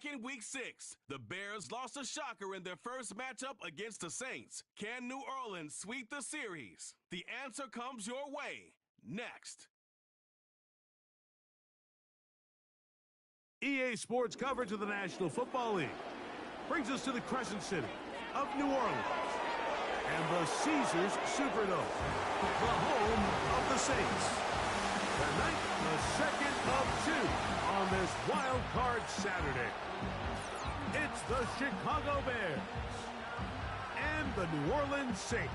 back in Week 6. The Bears lost a shocker in their first matchup against the Saints. Can New Orleans sweep the series? The answer comes your way next. EA Sports coverage of the National Football League brings us to the Crescent City of New Orleans and the Caesars Superdome, the home of the Saints. Tonight, the second of two on this wild card Saturday. It's the Chicago Bears and the New Orleans Saints.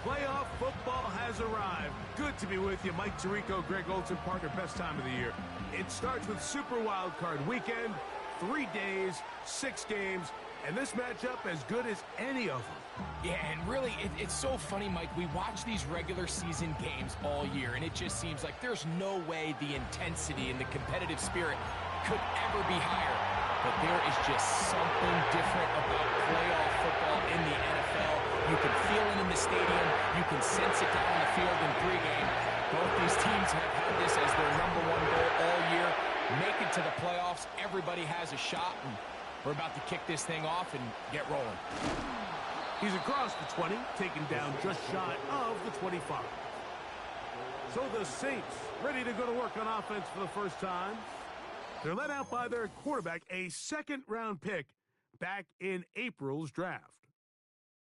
Playoff football has arrived. Good to be with you. Mike Tirico, Greg Olson, partner, best time of the year. It starts with Super Wild Card Weekend, 3 days, 6 games, and this matchup as good as any of them. Yeah, and really, it's so funny, Mike. We watch these regular season games all year, and it just seems like there's no way the intensity and the competitive spirit could ever be higher. But there is just something different about playoff football in the NFL. You can feel it in the stadium. You can sense it down on the field in pregame. Both these teams have had this as their #1 goal all year. Make it to the playoffs. Everybody has a shot, and we're about to kick this thing off and get rolling. He's across the 20, taken down just shy of the 25. So the Saints ready to go to work on offense for the first time. They're led out by their quarterback, a second-round pick back in April's draft.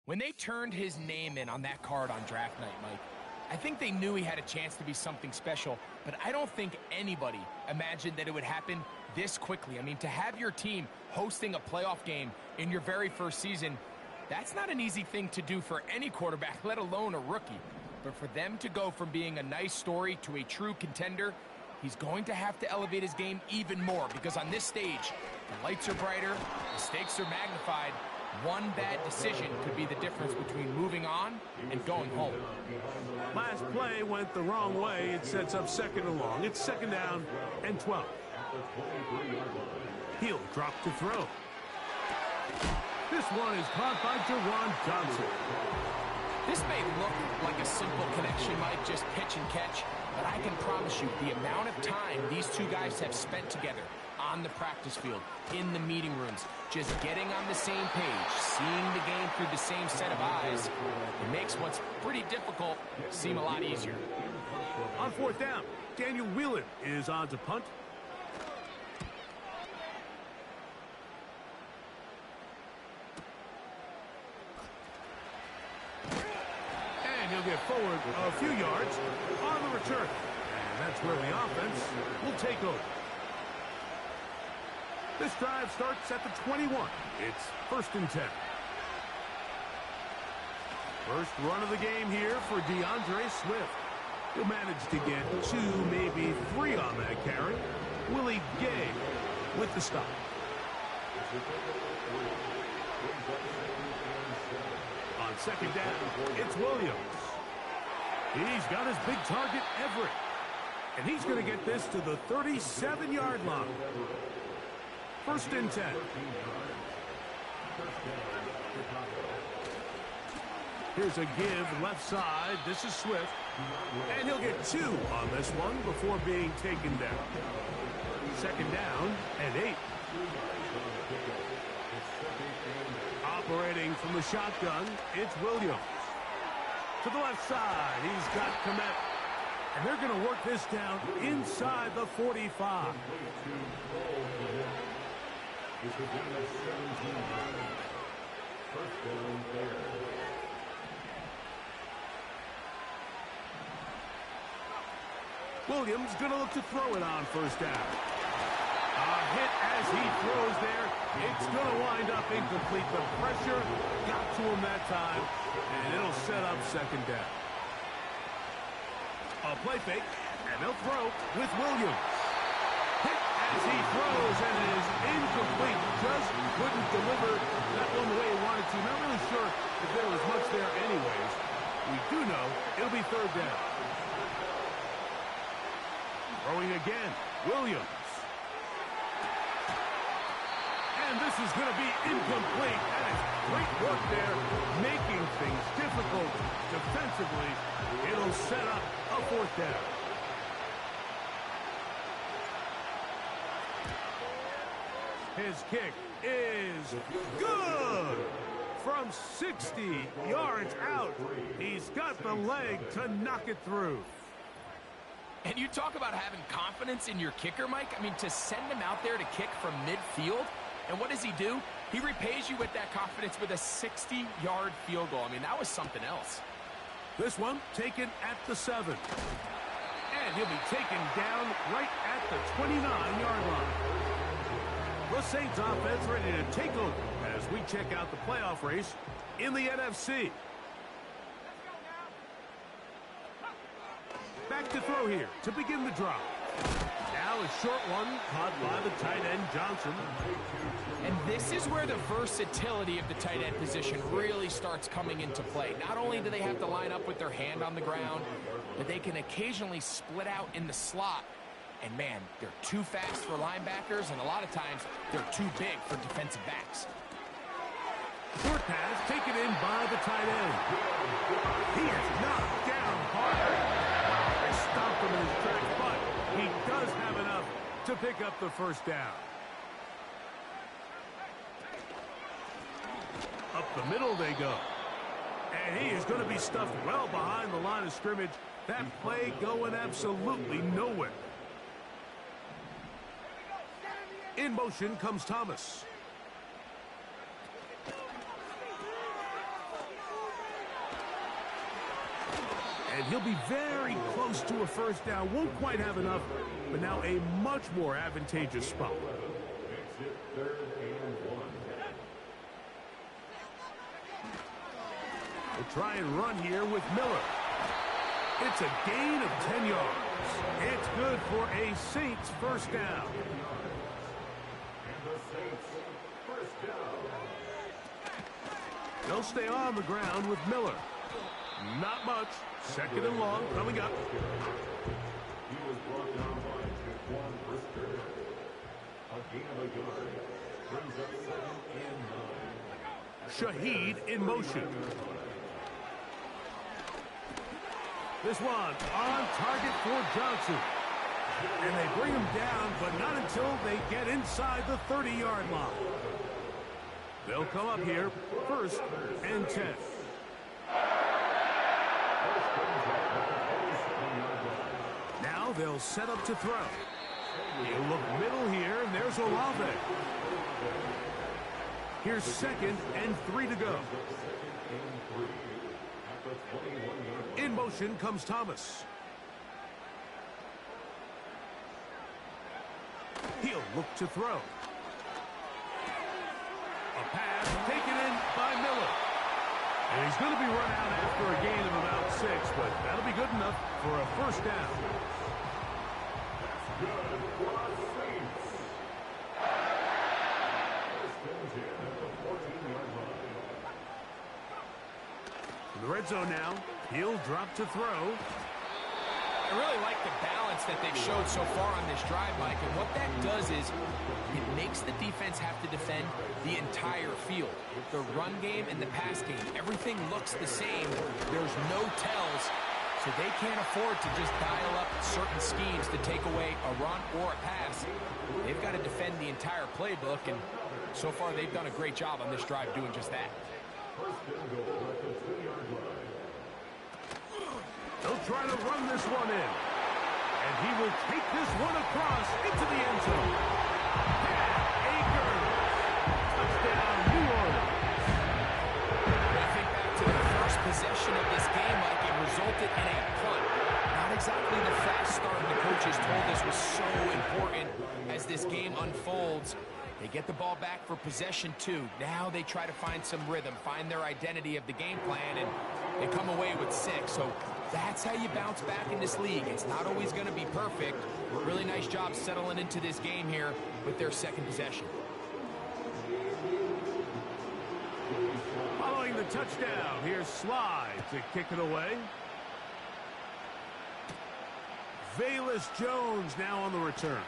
When they turned his name in on that card on draft night, Mike, I think they knew he had a chance to be something special, but I don't think anybody imagined that it would happen this quickly. I mean, to have your team hosting a playoff game in your very first season, that's not an easy thing to do for any quarterback, let alone a rookie. But for them to go from being a nice story to a true contender, he's going to have to elevate his game even more, because on this stage, the lights are brighter, the stakes are magnified. One bad decision could be the difference between moving on and going home. Last play went the wrong way. It sets up second and long. It's second down and 12. He'll drop to throw. This one is caught by Jawan Johnson. This may look like a simple connection, Mike, just pitch and catch, but I can promise you the amount of time these two guys have spent together on the practice field, in the meeting rooms, just getting on the same page, seeing the game through the same set of eyes, it makes what's pretty difficult seem a lot easier. On fourth down, Daniel Whelan is on to punt. And he'll get forward a few yards on the return. And that's where the offense will take over. This drive starts at the 21. It's first and 10. First run of the game here for DeAndre Swift. He'll manage to get 2, maybe 3 on that carry. Willie Gay with the stop. On second down, it's Williams. He's got his big target, Everett. And he's going to get this to the 37-yard line. First and 10. Here's a give left side. This is Swift. And he'll get 2 on this one before being taken down. Second down and 8. Operating from the shotgun, it's Williams. To the left side, he's got Kmet. And they're going to work this down inside the 45. Williams going to look to throw it on first down. A hit as he throws there. It's going to wind up incomplete. The pressure got to him that time, and it'll set up second down. A play fake, and they'll throw with Williams. Hit as he throws, and it is incomplete. Just couldn't deliver that one the way he wanted to. Not really sure if there was much there anyways. We do know it'll be third down. Throwing again, Williams. And this is going to be incomplete. That is great work there, making things difficult defensively. It'll set up a fourth down. His kick is good. From 60 yards out, he's got the leg to knock it through. And you talk about having confidence in your kicker, Mike. I mean, to send him out there to kick from midfield, and what does he do? He repays you with that confidence with a 60-yard field goal. I mean, that was something else. This one taken at the 7. And he'll be taken down right at the 29-yard line. The Saints offense ready to take over as we check out the playoff race in the NFC. Back to throw here to begin the drive. Now a short one caught by the tight end Johnson. And this is where the versatility of the tight end position really starts coming into play. Not only do they have to line up with their hand on the ground, but they can occasionally split out in the slot. And man, they're too fast for linebackers, and a lot of times they're too big for defensive backs. Short pass taken in by the tight end. He is knocked down hard. They stopped him in his tracks, but he does have enough to pick up the first down. Up the middle they go. And he is going to be stuffed well behind the line of scrimmage. That play going absolutely nowhere. In motion comes Thomas. And he'll be very close to a first down. Won't quite have enough, but now a much more advantageous spot. We'll try and run here with Miller. It's a gain of 10 yards. It's good for a Saints first down. They'll stay on the ground with Miller. Not much. Second and long coming up. He was brought down by Jaquan Brisker. A gain of a yard. Brings up 2nd and 9. Shaheed in motion. This one on target for Johnson. And they bring him down, but not until they get inside the 30-yard line. They'll come up here, 1st and 10. Now they'll set up to throw. He'll look middle here, and there's Olave. Here's 2nd and 3 to go. In motion comes Thomas. He'll look to throw. A pass taken in by Miller. And he's going to be run out after a gain of about 6, but that'll be good enough for a first down. In the red zone now, he'll drop to throw. I really like the balance that they've showed so far on this drive, Mike, and what that does is it makes the defense have to defend the entire field. The run game and the pass game, everything looks the same. There's no tells, so they can't afford to just dial up certain schemes to take away a run or a pass. They've got to defend the entire playbook, and so far they've done a great job on this drive doing just that. They'll try to run this one in. And he will take this one across into the end zone. Akers. Touchdown, New Orleans. I think back to the first possession of this game, Mike, it resulted in a punt. Not exactly the fast start the coaches told us was so important as this game unfolds. They get the ball back for possession 2. Now they try to find some rhythm, find their identity of the game plan, and they come away with 6. So that's how you bounce back in this league. It's not always going to be perfect. Really nice job settling into this game here with their second possession. Following the touchdown, here's Sly to kick it away. Velus Jones now on the return.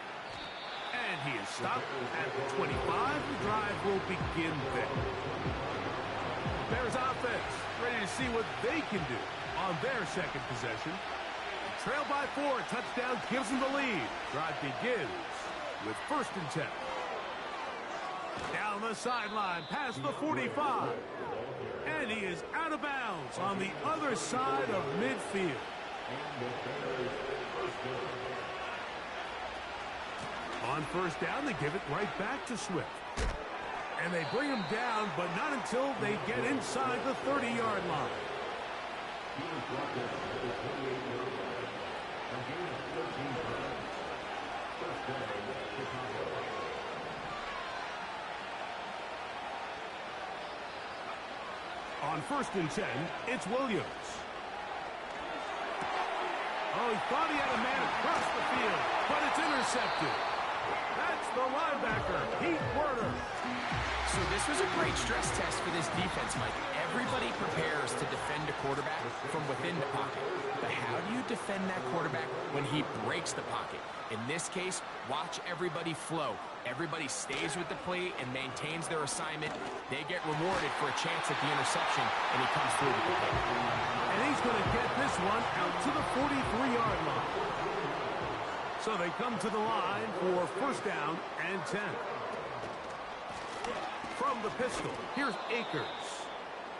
And he is stopped at the 25. The drive will begin there. Bears offense ready to see what they can do on their second possession. Trail by 4. Touchdown gives them the lead. Drive begins with 1st and 10. Down the sideline, past the 45. And he is out of bounds on the other side of midfield. On first down, they give it right back to Swift. And they bring him down, but not until they get inside the 30-yard line. On 1st and 10, it's Williams. Oh, he thought he had a man across the field, but it's intercepted. That's the linebacker, Pete Werner. So this was a great stress test for this defense, Mike. Everybody prepares to defend a quarterback from within the pocket. But how do you defend that quarterback when he breaks the pocket? In this case, watch everybody flow. Everybody stays with the play and maintains their assignment. They get rewarded for a chance at the interception, and he comes through with the pick. And he's going to get this one out to the 43-yard line. So they come to the line for 1st down and 10. From the pistol, here's Akers.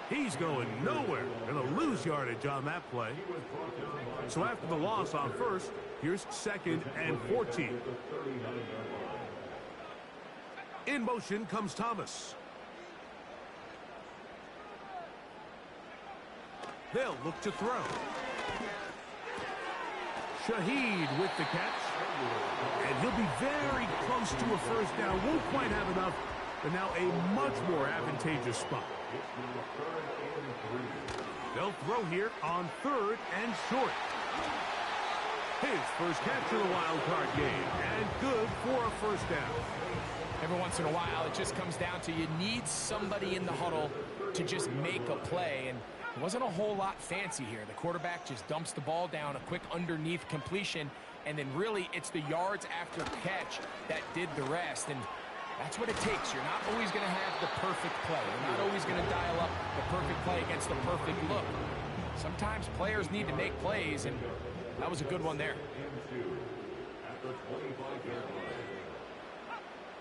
He's going nowhere. Going to lose yardage on that play. So after the loss on 1st, here's 2nd and 14. In motion comes Thomas. They'll look to throw. Shaheed with the catch. And he'll be very close to a 1st down. Won't quite have enough, but now a much more advantageous spot. They'll throw here on 3rd and short. His first catch of the wild card game, and good for a 1st down. Every once in a while, it just comes down to you need somebody in the huddle to just make a play, and it wasn't a whole lot fancy here. The quarterback just dumps the ball down, a quick underneath completion, and then really it's the yards after catch that did the rest, and that's what it takes. You're not always going to have the perfect play. You're not always going to dial up the perfect play against the perfect look. Sometimes players need to make plays, and that was a good one there.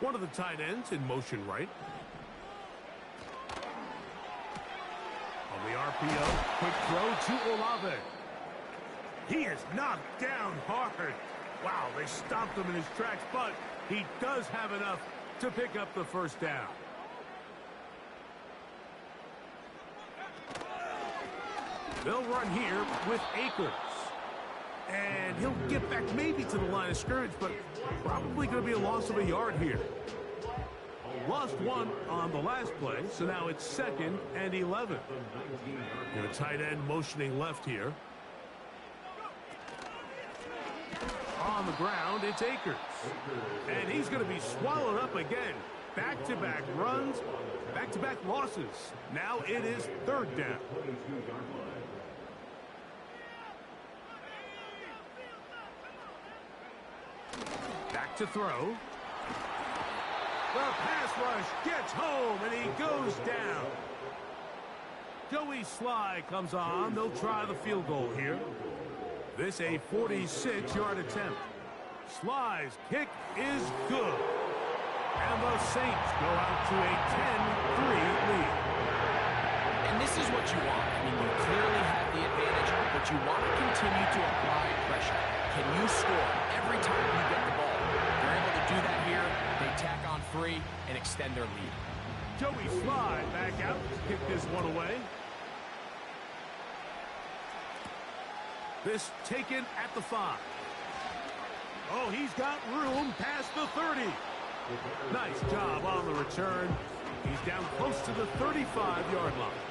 One of the tight ends in motion right. On the RPO, quick throw to Olave. He is knocked down hard. Wow, they stopped him in his tracks, but he does have enough to pick up the 1st down. They'll run here with Akers. And he'll get back maybe to the line of scrimmage, but probably going to be a loss of a yard here. Lost 1 on the last play, so now it's 2nd and 11. And a tight end motioning left here. On the ground, it's Akers. And he's going to be swallowed up again. Back-to-back runs, back-to-back losses. Now it is 3rd down. Back to throw. The pass rush gets home, and he goes down. Joey Sly comes on. They'll try the field goal here. This a 46-yard attempt. Sly's kick is good. And the Saints go out to a 10-3 lead. And this is what you want. I mean, you clearly have the advantage, but you want to continue to apply pressure. Can you score every time you get the ball? They're able to do that here. They tack on 3 and extend their lead. Joey Sly back out to kick this one away. This taken at the 5. Oh, he's got room past the 30. Nice job on the return. He's down close to the 35-yard line.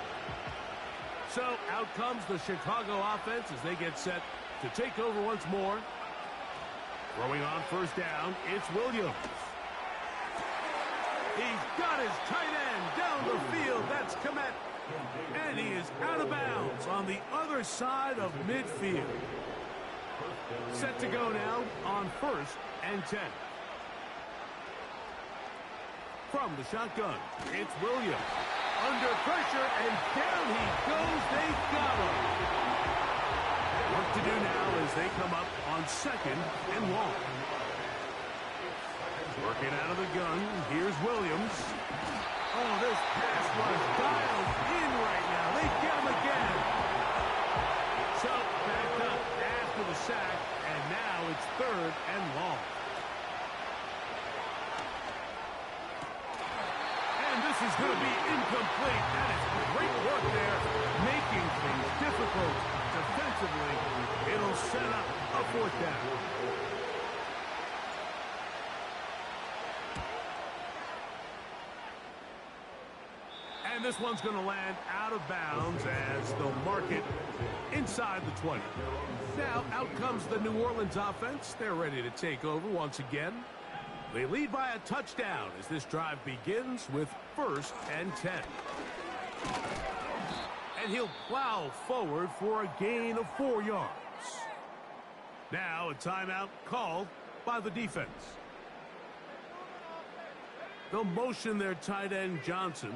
So out comes the Chicago offense as they get set to take over once more. Throwing on 1st down, it's Williams. He's got his tight end down the field. That's Komet. And he is out of bounds on the other side of midfield. Set to go now on 1st and 10. From the shotgun, it's Williams. Under pressure, and down he goes. They got him. Work to do now as they come up on 2nd and long. Working out of the gun. Here's Williams. Oh, this pass was dialed in right now. They get him again. So, backed up after the sack, and now it's 3rd and long. And this is going to be incomplete. That is great work there, making things difficult defensively. It'll set up a 4th down. And this one's going to land out of bounds as they'll mark it inside the 20. Now, out comes the New Orleans offense. They're ready to take over once again. They lead by a touchdown as this drive begins with 1st and 10. And he'll plow forward for a gain of 4 yards. Now, a timeout called by the defense. They'll motion their tight end Johnson.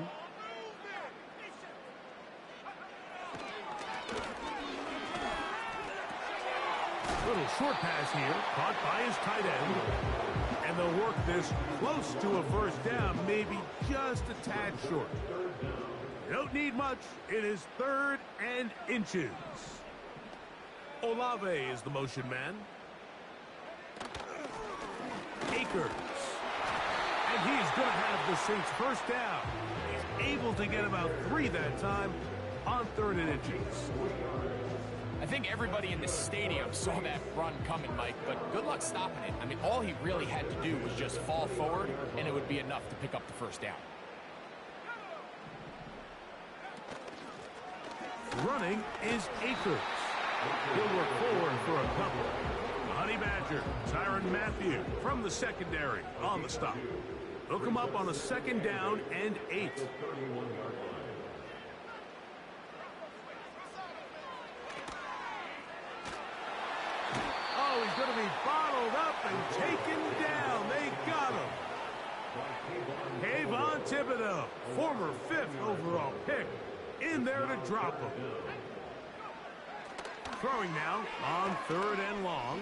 Little short pass here, caught by his tight end. And they'll work this close to a 1st down, maybe just a tad short. Don't need much. It is 3rd and inches. Olave is the motion man. Akers. And he's going to have the Saints 1st down. He's able to get about 3 that time on 3rd and inches. I think everybody in the stadium saw that run coming, Mike, but good luck stopping it. I mean, all he really had to do was just fall forward, and it would be enough to pick up the 1st down. Running is Akers. He'll work forward for a couple. The Honey Badger, Tyrann Mathieu from the secondary on the stop. They'll come up on a 2nd down and 8. Oh, he's going to be bottled up and taken down. They got him. Kayvon Thibodeau, former 5th overall pick, in there to drop him. Throwing now on 3rd and long.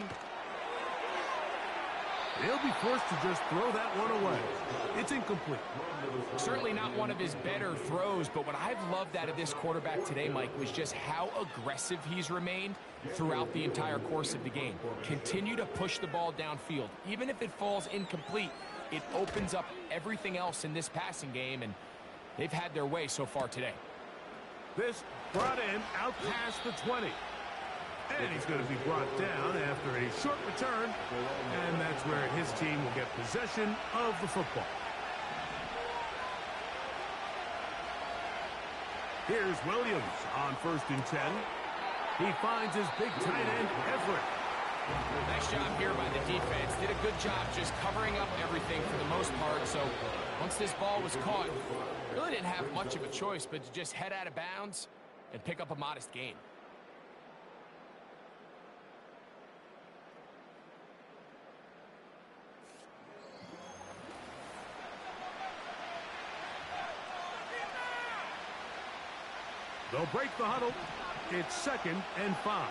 They'll be forced to just throw that one away. It's incomplete. Certainly not one of his better throws, but what I've loved out of this quarterback today, Mike, was just how aggressive he's remained throughout the entire course of the game. Continue to push the ball downfield. Even if it falls incomplete, it opens up everything else in this passing game, and they've had their way so far today. This brought in out past the 20. And he's going to be brought down after a short return. And that's where his team will get possession of the football. Here's Williams on 1st and 10. He finds his big tight end, Everett. Nice job here by the defense. Did a good job just covering up everything for the most part. So once this ball was caught, really didn't have much of a choice but to just head out of bounds and pick up a modest gain. They'll break the huddle. It's 2nd and 5.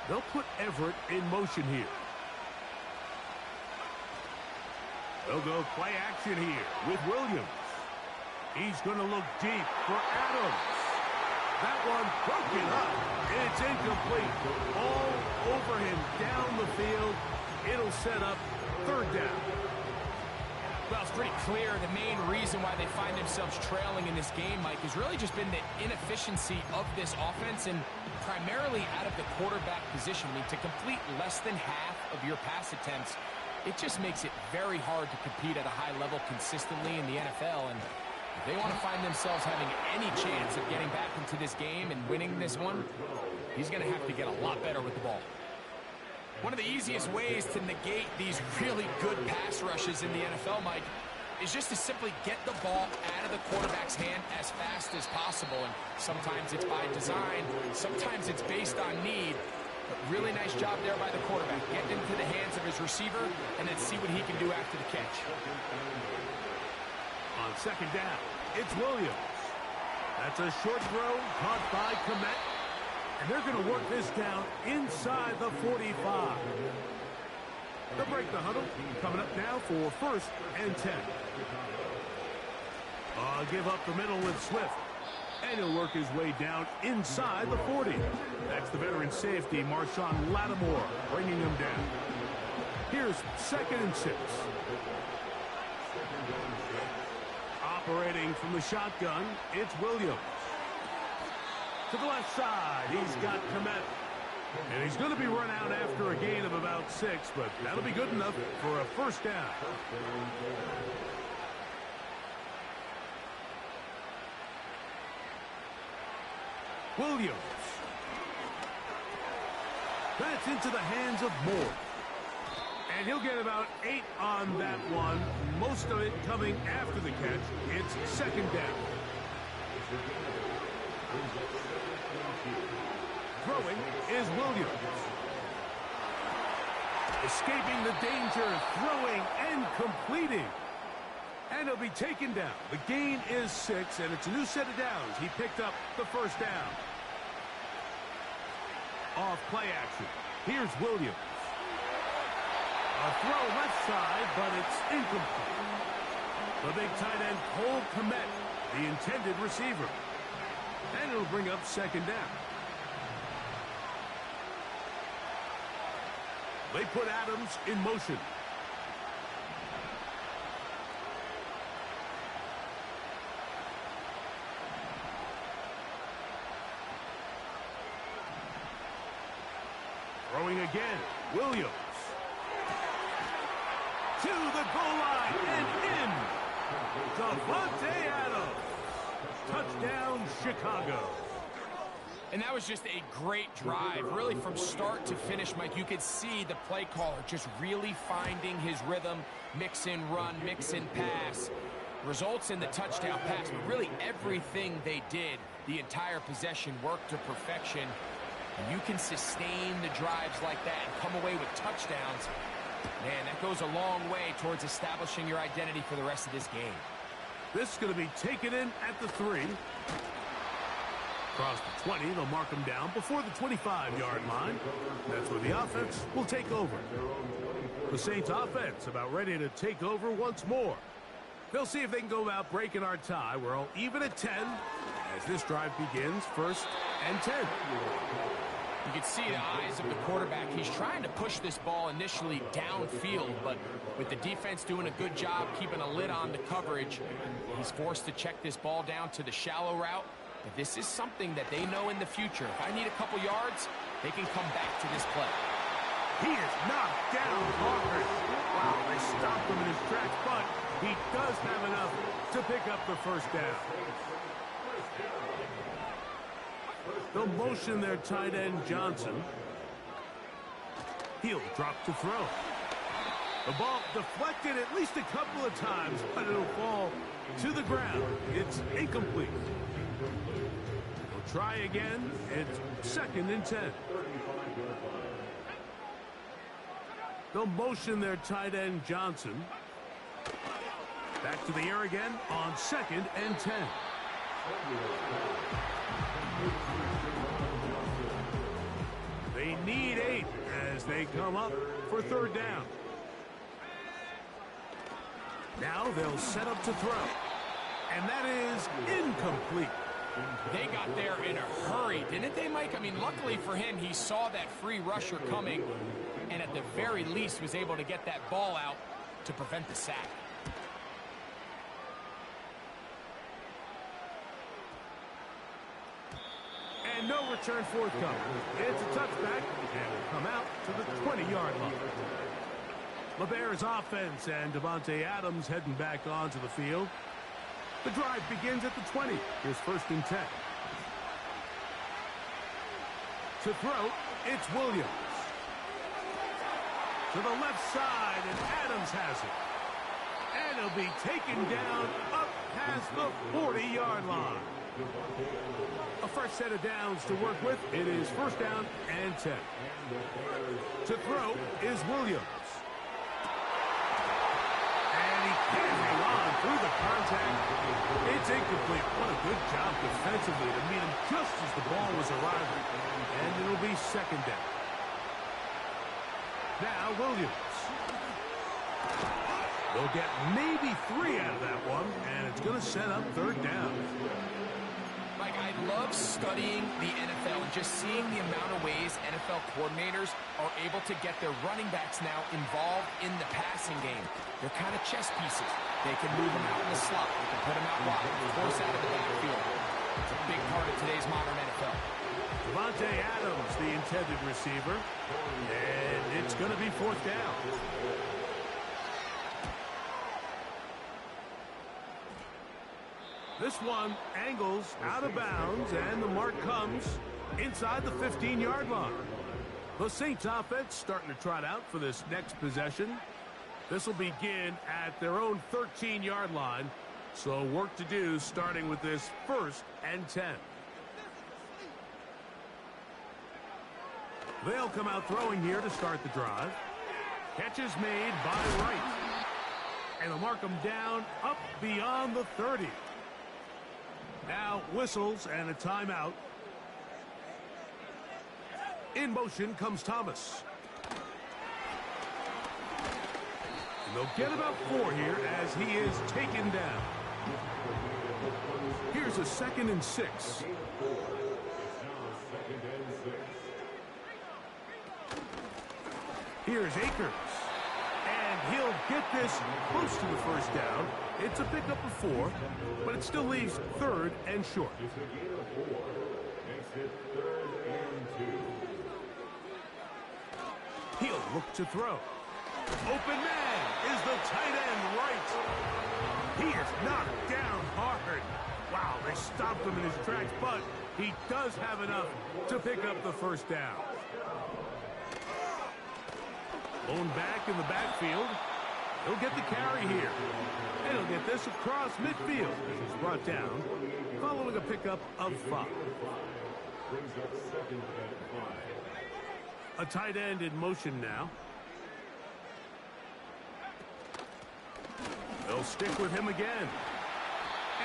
They'll put Everett in motion here. They'll go play action here with Williams. He's going to look deep for Adams. That one broken up. It's incomplete. All over him down the field. It'll set up 3rd down. Well, it's pretty clear the main reason why they find themselves trailing in this game, Mike, has really just been the inefficiency of this offense and primarily out of the quarterback position. I mean, to complete less than half of your pass attempts, it just makes it very hard to compete at a high level consistently in the NFL. And if they want to find themselves having any chance of getting back into this game and winning this one, he's going to have to get a lot better with the ball. One of the easiest ways to negate these really good pass rushes in the NFL, Mike, is just to simply get the ball out of the quarterback's hand as fast as possible. And sometimes it's by design, sometimes it's based on need. But really nice job there by the quarterback. Get into the hands of his receiver and then see what he can do after the catch. On 2nd down, it's Williams. That's a short throw caught by Komet. And they're going to work this down inside the 45. They'll break the huddle. Coming up now for 1st and 10. Give up the middle with Swift. And he'll work his way down inside the 40. That's the veteran safety, Marshawn Lattimore, bringing him down. Here's 2nd and 6. Operating from the shotgun, it's Williams. To the left side, he's got Komet. And he's going to be run out after a gain of about 6, but that'll be good enough for a 1st down. Williams. That's into the hands of Moore. And he'll get about 8 on that one. Most of it coming after the catch. It's 2nd down. Throwing is Williams. Escaping the danger, throwing and completing. And he'll be taken down. The gain is 6, and it's a new set of downs. He picked up the 1st down. Off play action. Here's Williams. A throw left side, but it's incomplete. The big tight end, Cole Komet, the intended receiver. And it'll bring up 2nd down. They put Adams in motion. Throwing again, Williams. To the goal line and in. Davante Adams. Touchdown, Chicago. And that was just a great drive, really from start to finish, Mike. You could see the play caller just really finding his rhythm, mix in run, mix in pass. Results in the touchdown pass, but really everything they did, the entire possession worked to perfection. And you can sustain the drives like that and come away with touchdowns. Man, that goes a long way towards establishing your identity for the rest of this game. This is going to be taken in at the 3. Across the 20, they'll mark him down before the 25-yard line. That's where the offense will take over. The Saints offense about ready to take over once more. They'll see if they can go about breaking our tie. We're all even at 10 as this drive begins. 1st and 10. You can see the eyes of the quarterback. He's trying to push this ball initially downfield, but with the defense doing a good job keeping a lid on the coverage, he's forced to check this ball down to the shallow route. But this is something that they know in the future. If I need a couple yards, they can come back to this play. He is knocked down hard. Wow, they stopped him in his tracks, but he does have enough to pick up the 1st down. They'll motion their tight end, Johnson. He'll drop to throw. The ball deflected at least a couple of times, but it'll fall to the ground. It's incomplete. They'll try again. It's 2nd and 10. They'll motion their tight end, Johnson. Back to the air again on 2nd and 10. They need 8 as they come up for 3rd down. Now they'll set up to throw. And that is incomplete. They got there in a hurry, didn't they, Mike? I mean, luckily for him, he saw that free rusher coming and at the very least was able to get that ball out to prevent the sack. And no return forthcoming. It's a touchback and will come out to the 20-yard line. The Bears offense and Davante Adams heading back onto the field. The drive begins at the 20. Here's 1st and 10. To throw, it's Williams. To the left side, and Adams has it. And he'll be taken down up past the 40-yard line. A fresh set of downs to work with. It is 1st down and 10. To throw is Williams. And he can't hang on through the contact. It's incomplete. What a good job defensively to meet him just as the ball was arriving. And it'll be second down. Now Williams. They'll get maybe 3 out of that one, and it's going to set up third down. Mike, I love studying the NFL and just seeing the amount of ways NFL coordinators are able to get their running backs now involved in the passing game. They're kind of chess pieces. They can move them out in the slot. They can put them out wide, of course, out of the backfield. It's a big part of today's modern NFL. Devontae Adams, the intended receiver, and it's going to be fourth down. This one angles out of bounds, and the mark comes inside the 15-yard line. The Saints offense starting to trot out for this next possession. This will begin at their own 13-yard line, so work to do starting with this 1st and 10. They'll come out throwing here to start the drive. Catch is made by Wright. And they'll mark him down up beyond the 30. Now whistles and a timeout. In motion comes Thomas. And they'll get about 4 here as he is taken down. Here's a 2nd and 6. Here's Akers. And he'll get this close to the first down. It's a pickup of 4, but it still leaves 3rd and short. It's a gain of 4. Makes it 3rd and 2. He'll look to throw. Open man is the tight end Wright. He is knocked down hard. Wow, they stopped him in his tracks, but he does have enough to pick up the first down. Blown back in the backfield. He'll get the carry here. And he'll get this across midfield as he's brought down following a pickup of 5. Brings up 2nd and 5. A tight end in motion now. They'll stick with him again.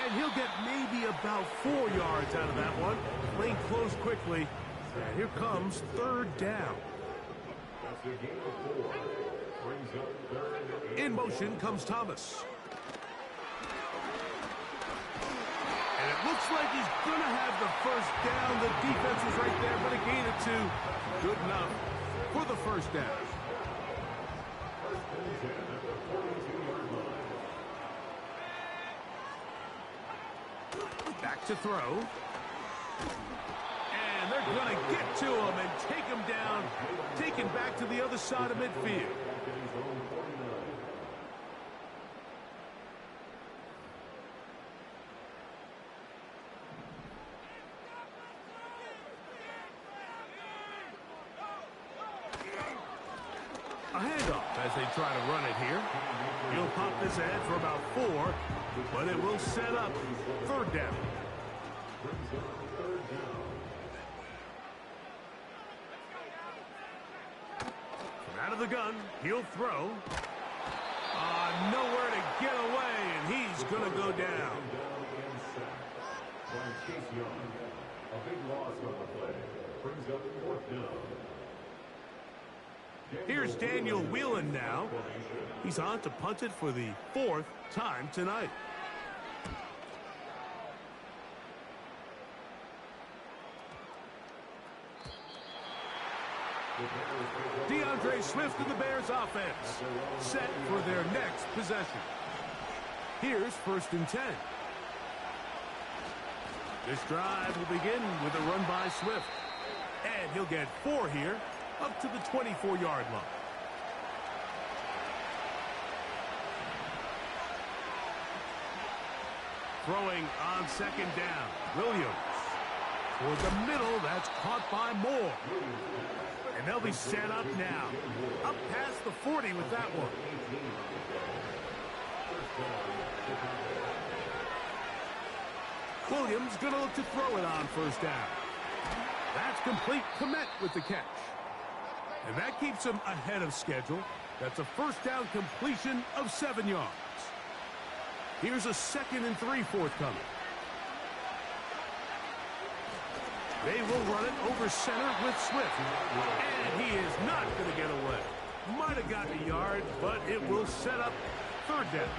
And he'll get maybe about 4 yards out of that one. Playing close quickly. And here comes 3rd down. That's a gain of 4. Brings up 3rd. In motion comes Thomas. And it looks like he's going to have the first down. The defense was right there, but a gain of 2. Good enough for the first down. First and 10 at the 42-yard line. Back to throw. And they're going to get to him and take him down. Taken back to the other side of midfield. A handoff as they try to run it here. He'll pop this ahead for about 4, but it will set up 3rd down. From out of the gun, he'll throw. Nowhere to get away, and he's going to go down. A big loss on the play. Brings up 4th down. Here's Daniel Whelan now. He's on to punt it for the 4th time tonight. DeAndre Swift and the Bears offense set for their next possession. Here's 1st and 10. This drive will begin with a run by Swift. And he'll get 4 here up to the 24-yard line. Throwing on 2nd down. Williams. Toward the middle, that's caught by Moore. And they'll be set up now. Up past the 40 with that one. Williams going to look to throw it on 1st down. That's complete. Komet with the catch. And that keeps him ahead of schedule. That's a 1st down completion of 7 yards. Here's a 2nd and 3 forthcoming. They will run it over center with Swift. And he is not going to get away. Might have gotten a yard, but it will set up 3rd down.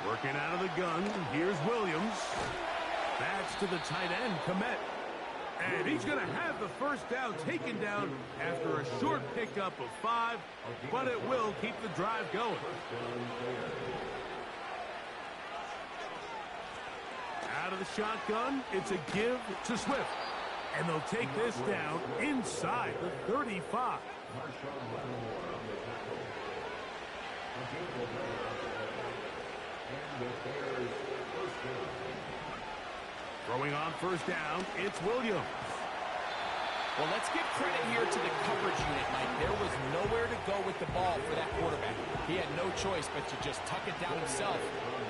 Working out of the gun, here's Williams. That's to the tight end, Komet. And he's going to have the 1st down taken down after a short pickup of 5, but it will keep the drive going. Out of the shotgun, it's a give to Swift. And they'll take this down inside the 35. Throwing on 1st down, it's Williams. Well, let's give credit here to the coverage unit, Mike. There was nowhere to go with the ball for that quarterback. He had no choice but to just tuck it down himself,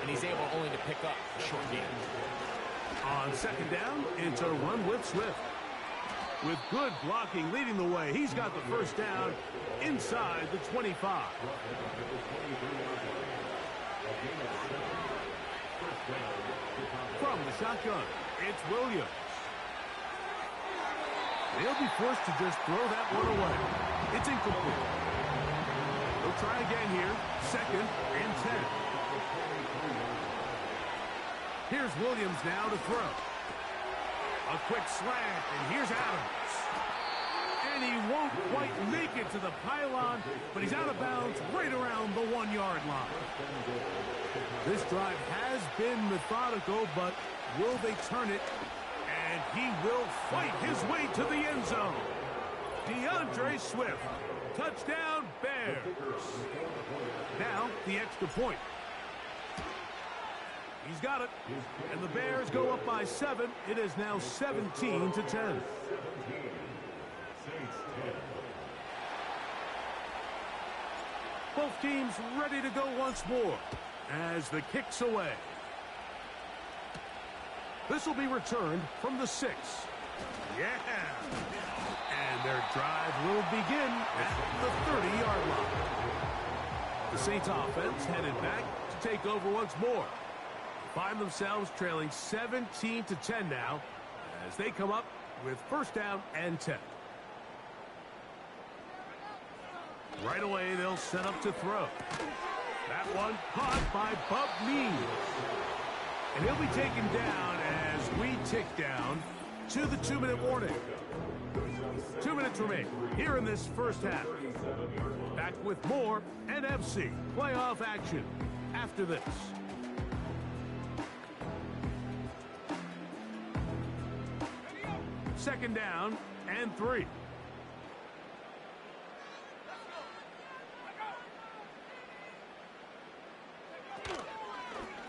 and he's able only to pick up a short gain. On 2nd down, it's a run with Swift. With good blocking leading the way, he's got the 1st down inside the 25. From the shotgun, it's Williams. They'll be forced to just throw that one away. It's incomplete. They'll try again here. 2nd and 10. Here's Williams now to throw. A quick slant, and here's Adams. And he won't quite make it to the pylon, but he's out of bounds right around the 1-yard line. This drive has been methodical, but will they turn it? And he will fight his way to the end zone. DeAndre Swift. Touchdown, Bears. Now, the extra point. He's got it. And the Bears go up by 7. It is now 17-10. Both teams ready to go once more as the kick's away. This will be returned from the 6. Yeah. And their drive will begin at the 30-yard line. The Saints offense headed back to take over once more. Find themselves trailing 17-10 now as they come up with 1st down and 10. Right away, they'll set up to throw. That one caught by Bub Means. And he'll be taken down as we tick down to the 2-minute warning. 2 minutes remain here in this 1st half. Back with more NFC playoff action after this. Second down and 3.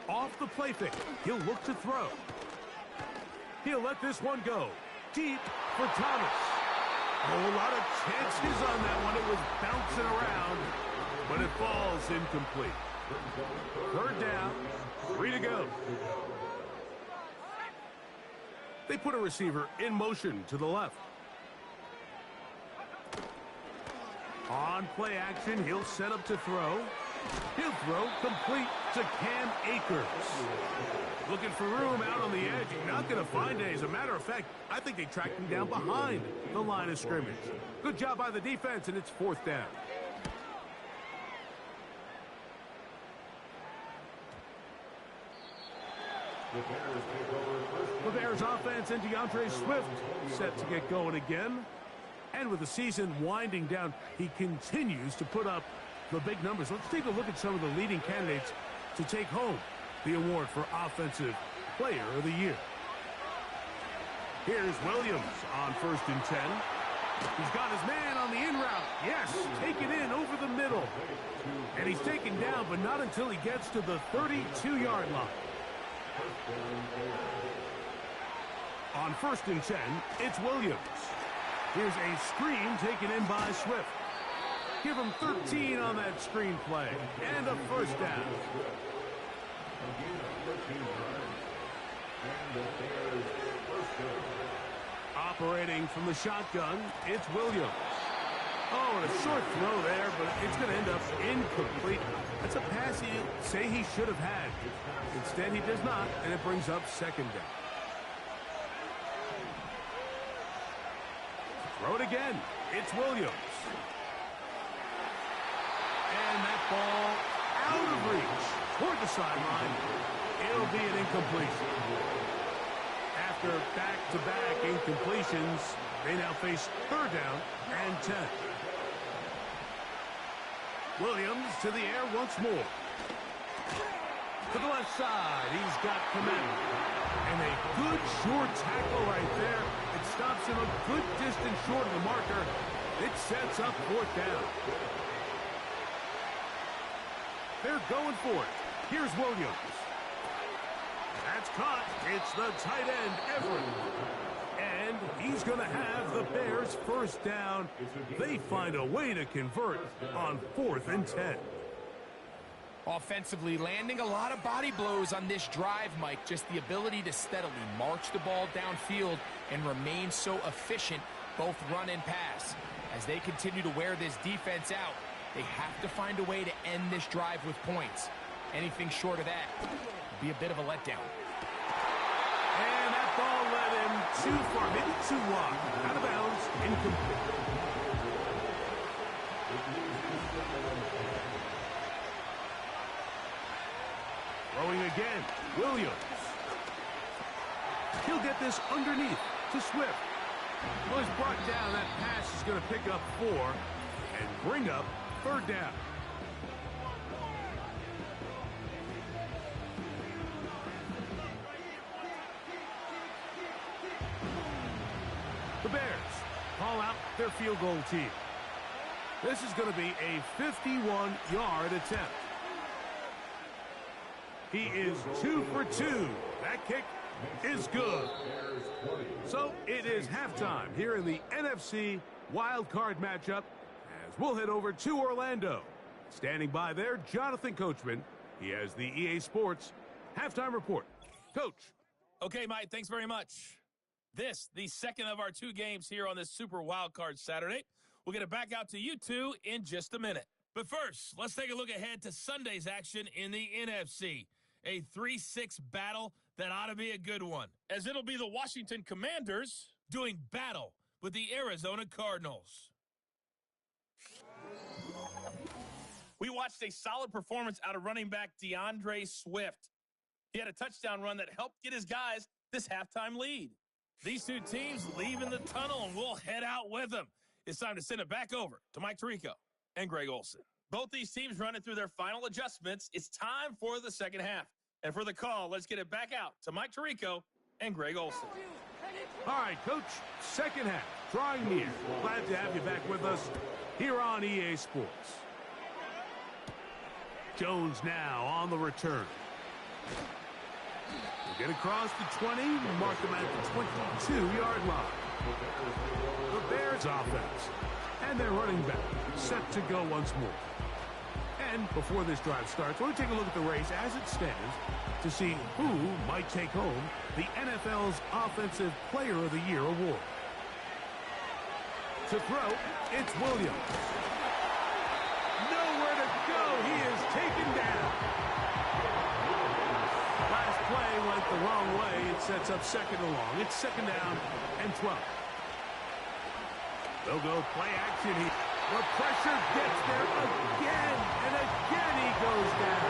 Off the play fake. He'll look to throw. He'll let this one go. Deep for Thomas. A whole lot of chances on that one. It was bouncing around, but it falls incomplete. 3rd down. 3 to go. They put a receiver in motion to the left. On play action, he'll set up to throw. He'll throw complete to Cam Akers. Looking for room out on the edge. Not going to find it. As a matter of fact, I think they tracked him down behind the line of scrimmage. Good job by the defense, and it's 4th down. The Bears offense and DeAndre Swift set to get going again. And with the season winding down, he continues to put up the big numbers. Let's take a look at some of the leading candidates to take home the award for Offensive Player of the Year. Here's Williams on 1st and 10. He's got his man on the in route. Yes, taken in over the middle. And he's taken down, but not until he gets to the 32-yard line. On 1st and 10, it's Williams. Here's a screen taken in by Swift. Give him 13 on that screen play. And a 1st down. Operating from the shotgun, it's Williams. Oh, and a short throw there, but it's going to end up incomplete. That's a pass you say he should have had. Instead, he does not, and it brings up second down. Throw it again. It's Williams. And that ball out of reach toward the sideline. It'll be an incompletion. After back-to-back incompletions, they now face third down and 10. Williams to the air once more. To the left side, he's got command. And a good short tackle right there. It stops him a good distance short of the marker. It sets up fourth down. They're going for it. Here's Williams. That's caught. It's the tight end, Everett. And he's going to have the Bears first down. They find a way to convert on 4th and 10. Offensively, landing a lot of body blows on this drive, Mike. Just the ability to steadily march the ball downfield and remain so efficient, both run and pass. As they continue to wear this defense out, they have to find a way to end this drive with points. Anything short of that would be a bit of a letdown. And that ball led him too far, maybe too wide. Out of bounds, incomplete. Throwing again, Williams. He'll get this underneath to Swift. Well, he's brought down. That pass is going to pick up 4 and bring up third down. The Bears call out their field goal team. This is going to be a 51-yard attempt. He is 2 for 2. That kick is good. So it is halftime here in the NFC wildcard matchup as we'll head over to Orlando. Standing by there, Jonathan Coachman. He has the EA Sports halftime report. Coach. Okay, Mike, thanks very much. This, the second of our 2 games here on this Super Wildcard Saturday. We'll get it back out to you two in just a minute. But first, let's take a look ahead to Sunday's action in the NFC. A 3-6 battle that ought to be a good one, as it'll be the Washington Commanders doing battle with the Arizona Cardinals. We watched a solid performance out of running back DeAndre Swift. He had a touchdown run that helped get his guys this halftime lead. These 2 teams leave in the tunnel, and we'll head out with them. It's time to send it back over to Mike Tirico and Greg Olsen. Both these teams running through their final adjustments. It's time for the second half. And for the call, let's get it back out to Mike Tirico and Greg Olsen. All right, Coach, second half, drawing near. Glad to have you back with us here on EA Sports. Jones now on the return. We'll get across the 20, mark them at the 22-yard line. The Bears offense and their running back set to go once more. And before this drive starts, we'll take a look at the race as it stands to see who might take home the NFL's Offensive Player of the Year award. To throw, it's Williams. Nowhere to go. He is taken down. Last play went the wrong way. It sets up second and long. It's second down and 12. They'll go play action here. The pressure gets there again, and again he goes down.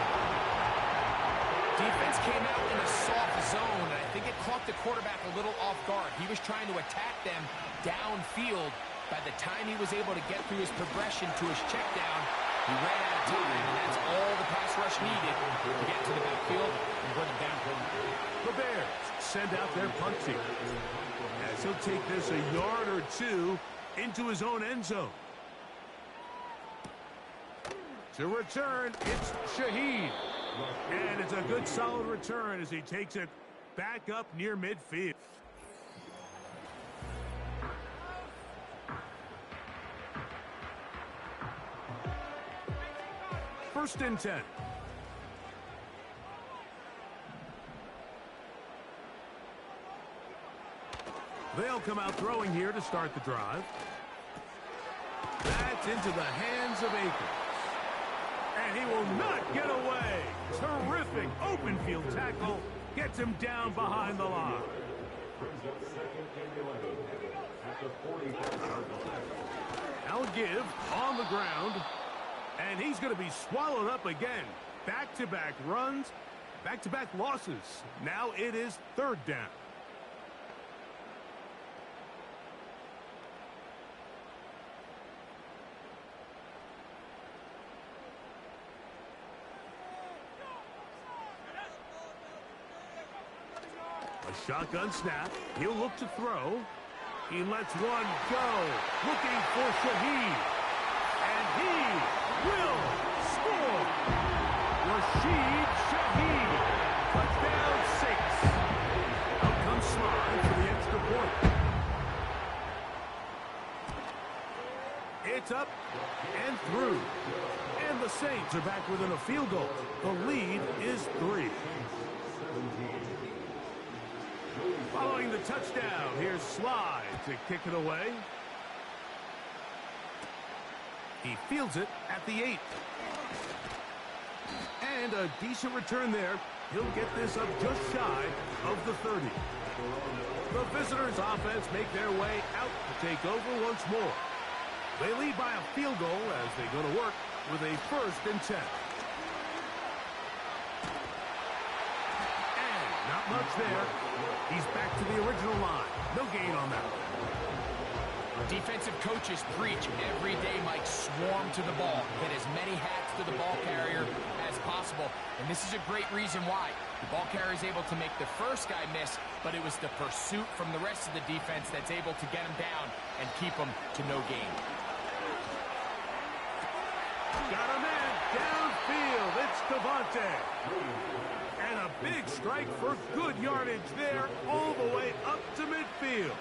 Defense came out in a soft zone, and I think it caught the quarterback a little off guard. He was trying to attack them downfield. By the time he was able to get through his progression to his check down, he ran out of time, and that's all the pass rush needed to get to the backfield and bring him down. The Bears send out their punt team, as he'll take this a yard or 2 into his own end zone. To return, it's Shaheed. And it's a good solid return as he takes it back up near midfield. First and 10. They'll come out throwing here to start the drive. That's gets into the hands of Akers. And he will not get away. Terrific open field tackle. Gets him down behind the line. Now a give on the ground. And he's going to be swallowed up again. Back-to-back runs, back-to-back losses. Now it is third down. A shotgun snap. He'll look to throw. He lets one go. Looking for Shaheed. And he will score. Rashid Shaheed. Touchdown, Saints. Out comes Slide for the extra point. It's up and through. And the Saints are back within a field goal. The lead is 3. Following the touchdown, here's Slide to kick it away. He fields it at the 8. And a decent return there. He'll get this up just shy of the 30. The visitors' offense make their way out to take over once more. They lead by a field goal as they go to work with a 1st and 10. And not much there. He's back to the original line. No gain on that one. Defensive coaches preach every day, Mike, swarm to the ball. Get as many hats to the ball carrier as possible. And this is a great reason why. The ball carrier is able to make the first guy miss, but it was the pursuit from the rest of the defense that's able to get him down and keep him to no gain. Got a man downfield. It's Devontae. And a big strike for good yardage there all the way up to midfield.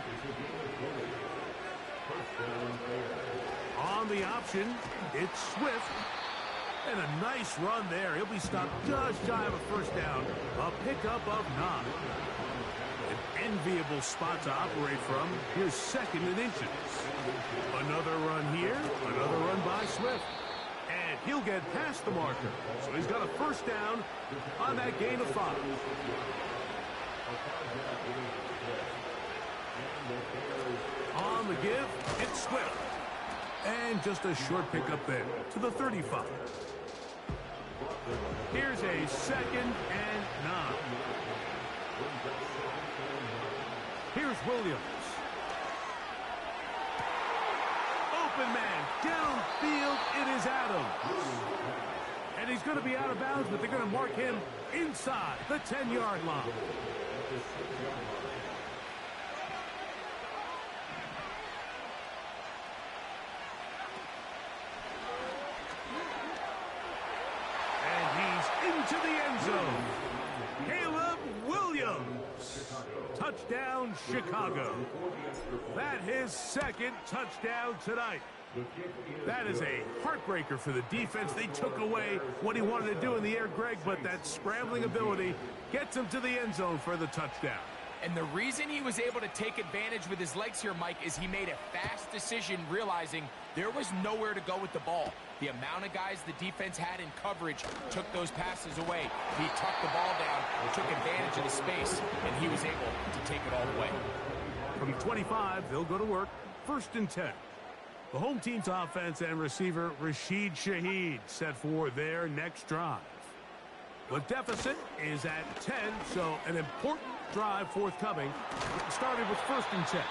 On the option, it's Swift. And a nice run there. He'll be stopped just shy of a 1st down. A pickup of 9. An enviable spot to operate from. Here's 2nd and inches. Another run here. Another run by Swift. And he'll get past the marker. So he's got a 1st down on that gain of 5. On the give, it's Swift. And just a short pickup there to the 35. Here's a 2nd and 9. Here's Williams. Open man, downfield, it is Adams. And he's going to be out of bounds, but they're going to mark him inside the 10-yard line. And he's into the end zone. Caleb Williams. Touchdown, Chicago. That his 2nd touchdown tonight. That is a heartbreaker for the defense. They took away what he wanted to do in the air, Greg, but that scrambling ability gets him to the end zone for the touchdown. And the reason he was able to take advantage with his legs here, Mike, is he made a fast decision realizing there was nowhere to go with the ball. The amount of guys the defense had in coverage took those passes away. He tucked the ball down, took advantage of the space, and he was able to take it all the way. From 25, they'll go to work. 1st and 10. The home team's offense and receiver Rashid Shaheed set for their next drive. The deficit is at 10, so an important drive forthcoming. Started with 1st and 10.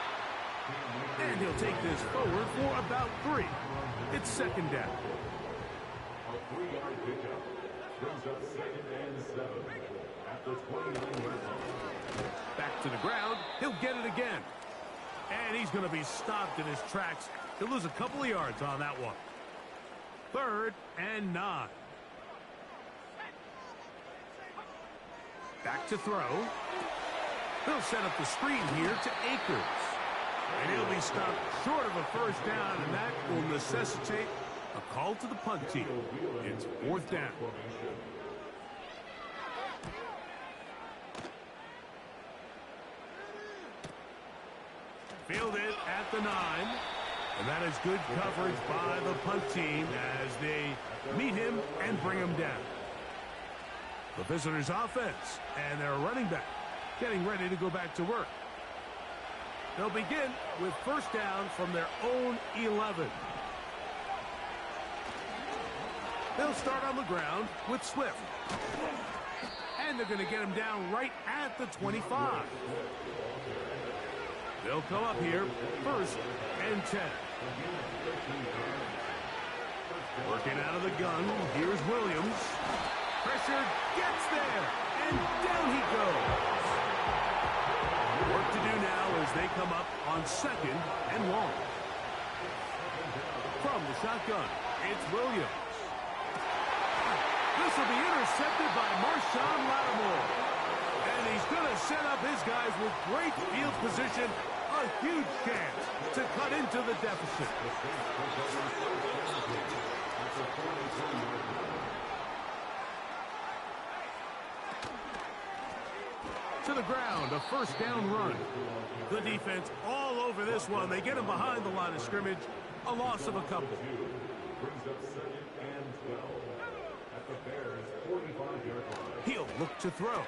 And he'll take this forward for about 3. It's 2nd down. A 3-yard pickup brings up 2nd and 7 at the 29-yard line. Back to the ground. He'll get it again. And he's going to be stopped in his tracks. He'll lose a couple of yards on that one. 3rd and 9. Back to throw. They'll set up the screen here to Akers. And he'll be stopped short of a 1st down, and that will necessitate a call to the punt team. It's 4th down. Fielded at the 9. And that is good coverage by the punt team as they meet him and bring him down. The visitors' offense and their running back getting ready to go back to work. They'll begin with first down from their own 11. They'll start on the ground with Swift. And they're going to get him down right at the 25. They'll come up here, first and 10. Working out of the gun, here's Williams. Pressure gets there, and down he goes. Work to do now as they come up on second and long. From the shotgun, it's Williams. This will be intercepted by Marshawn Lattimore. And he's going to set up his guys with great field position. A huge chance to cut into the deficit. To the ground, a first down run. The defense all over this one. They get him behind the line of scrimmage. A loss of a couple. Brings up second and 12 at the Bears' 45-yard line. He'll look to throw.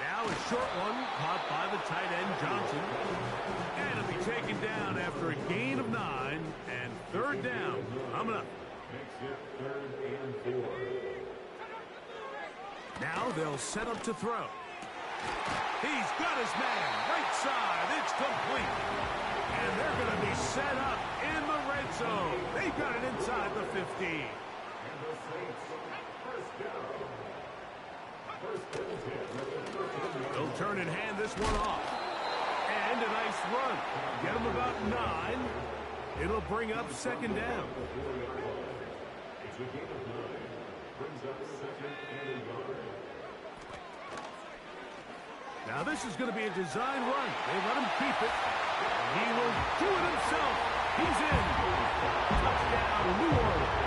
Now a short one caught by the tight end Johnson. And it'll be taken down after a gain of 9 and third down. Coming up. Makes it third and 4. Now they'll set up to throw. He's got his man. Right side. It's complete. And they're going to be set up in the red zone. They've got it inside the 15. And the Saints, first down. First and 10. They'll turn and hand this one off. And a nice run. Get him about 9. It'll bring up second down. It's a gain of 9. Brings up second and a yard. Now this is going to be a design run. They let him keep it. And he will do it himself. He's in. Touchdown, New Orleans.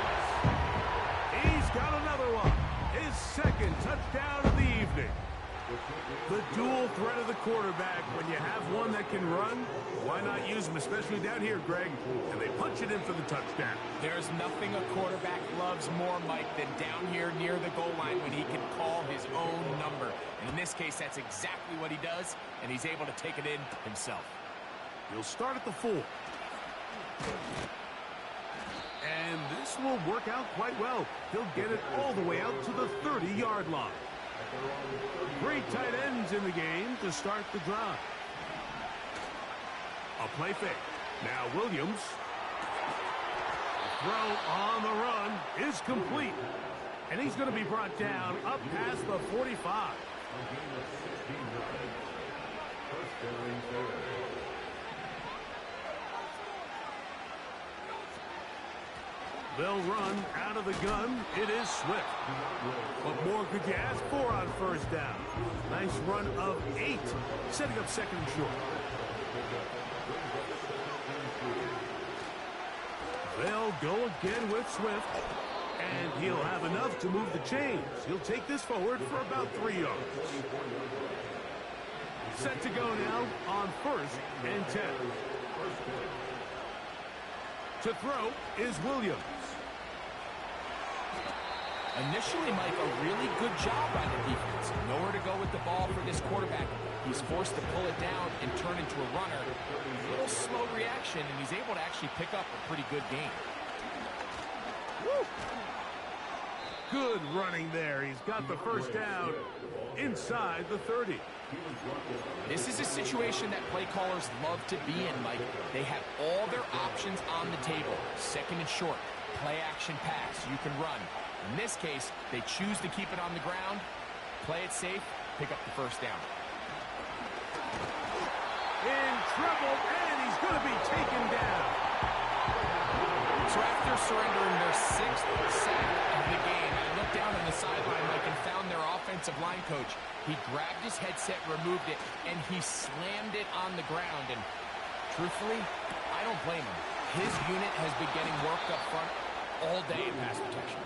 He's got another one. His second touchdown of the evening. The dual threat of the quarterback. When you have one that can run, why not use him, especially down here, Greg? And they punch it in for the touchdown. There's nothing a quarterback loves more, Mike, than down here near the goal line when he can call his own number. And in this case, that's exactly what he does, and he's able to take it in himself. He'll start at the 4. And this will work out quite well. He'll get it all the way out to the 30-yard line. 3 tight ends in the game to start the drive. A play fake. Now Williams. The throw on the run is complete. And he's going to be brought down up past the 45. A gain of 69. First down and 4. They'll run out of the gun. It is Swift. What more could you ask for on first down? Nice run of 8, setting up second and short. They'll go again with Swift, and he'll have enough to move the chains. He'll take this forward for about 3 yards. Set to go now on first and 10. To throw is Williams. Initially, Mike, a really good job by the defense. Nowhere to go with the ball for this quarterback. He's forced to pull it down and turn into a runner. A little slow reaction, and he's able to actually pick up a pretty good game. Woo! Good running there. He's got the first down inside the 30. This is a situation that play callers love to be in, Mike. They have all their options on the table. Second and short, play action pass, you can run. In this case, they choose to keep it on the ground, play it safe, pick up the first down. In trouble, and he's going to be taken down. So after surrendering their 6th sack of the game, I looked down on the sideline, Mike, and found their offensive line coach. He grabbed his headset, removed it, and he slammed it on the ground. And truthfully, I don't blame him. His unit has been getting worked up front all day in pass protection.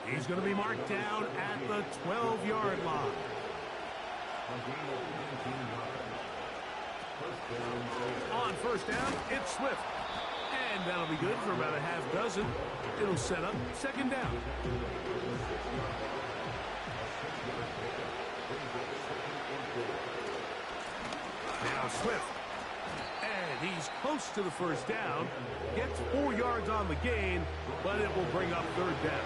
He's going to be marked down at the 12-yard line. On first down, it's Swift. And that'll be good for about a half dozen. It'll set up second down. Now Swift. And he's close to the first down. Gets 4 yards on the gain, but it will bring up third down.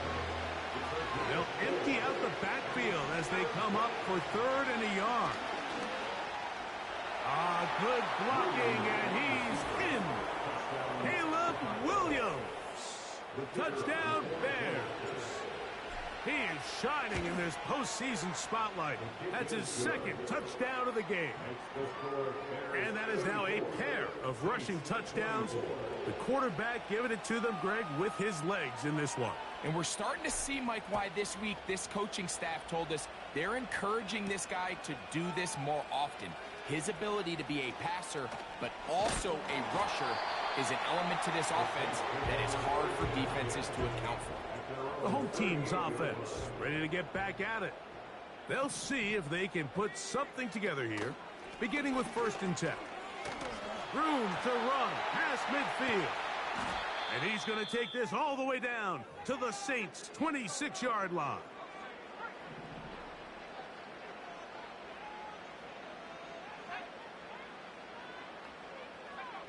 They'll empty out the backfield as they come up for third and a yard. Good blocking, and he's in. Caleb Williams. Touchdown, Bears. He is shining in this postseason spotlight. That's his second touchdown of the game. And that is now a pair of rushing touchdowns. The quarterback giving it to them, Greg, with his legs in this one. And we're starting to see, Mike, why this week this coaching staff told us they're encouraging this guy to do this more often. His ability to be a passer, but also a rusher, is an element to this offense that is hard for defenses to account for. The home team's offense ready to get back at it. They'll see if they can put something together here, beginning with 1st and 10. Room to run past midfield. And he's going to take this all the way down to the Saints' 26-yard line.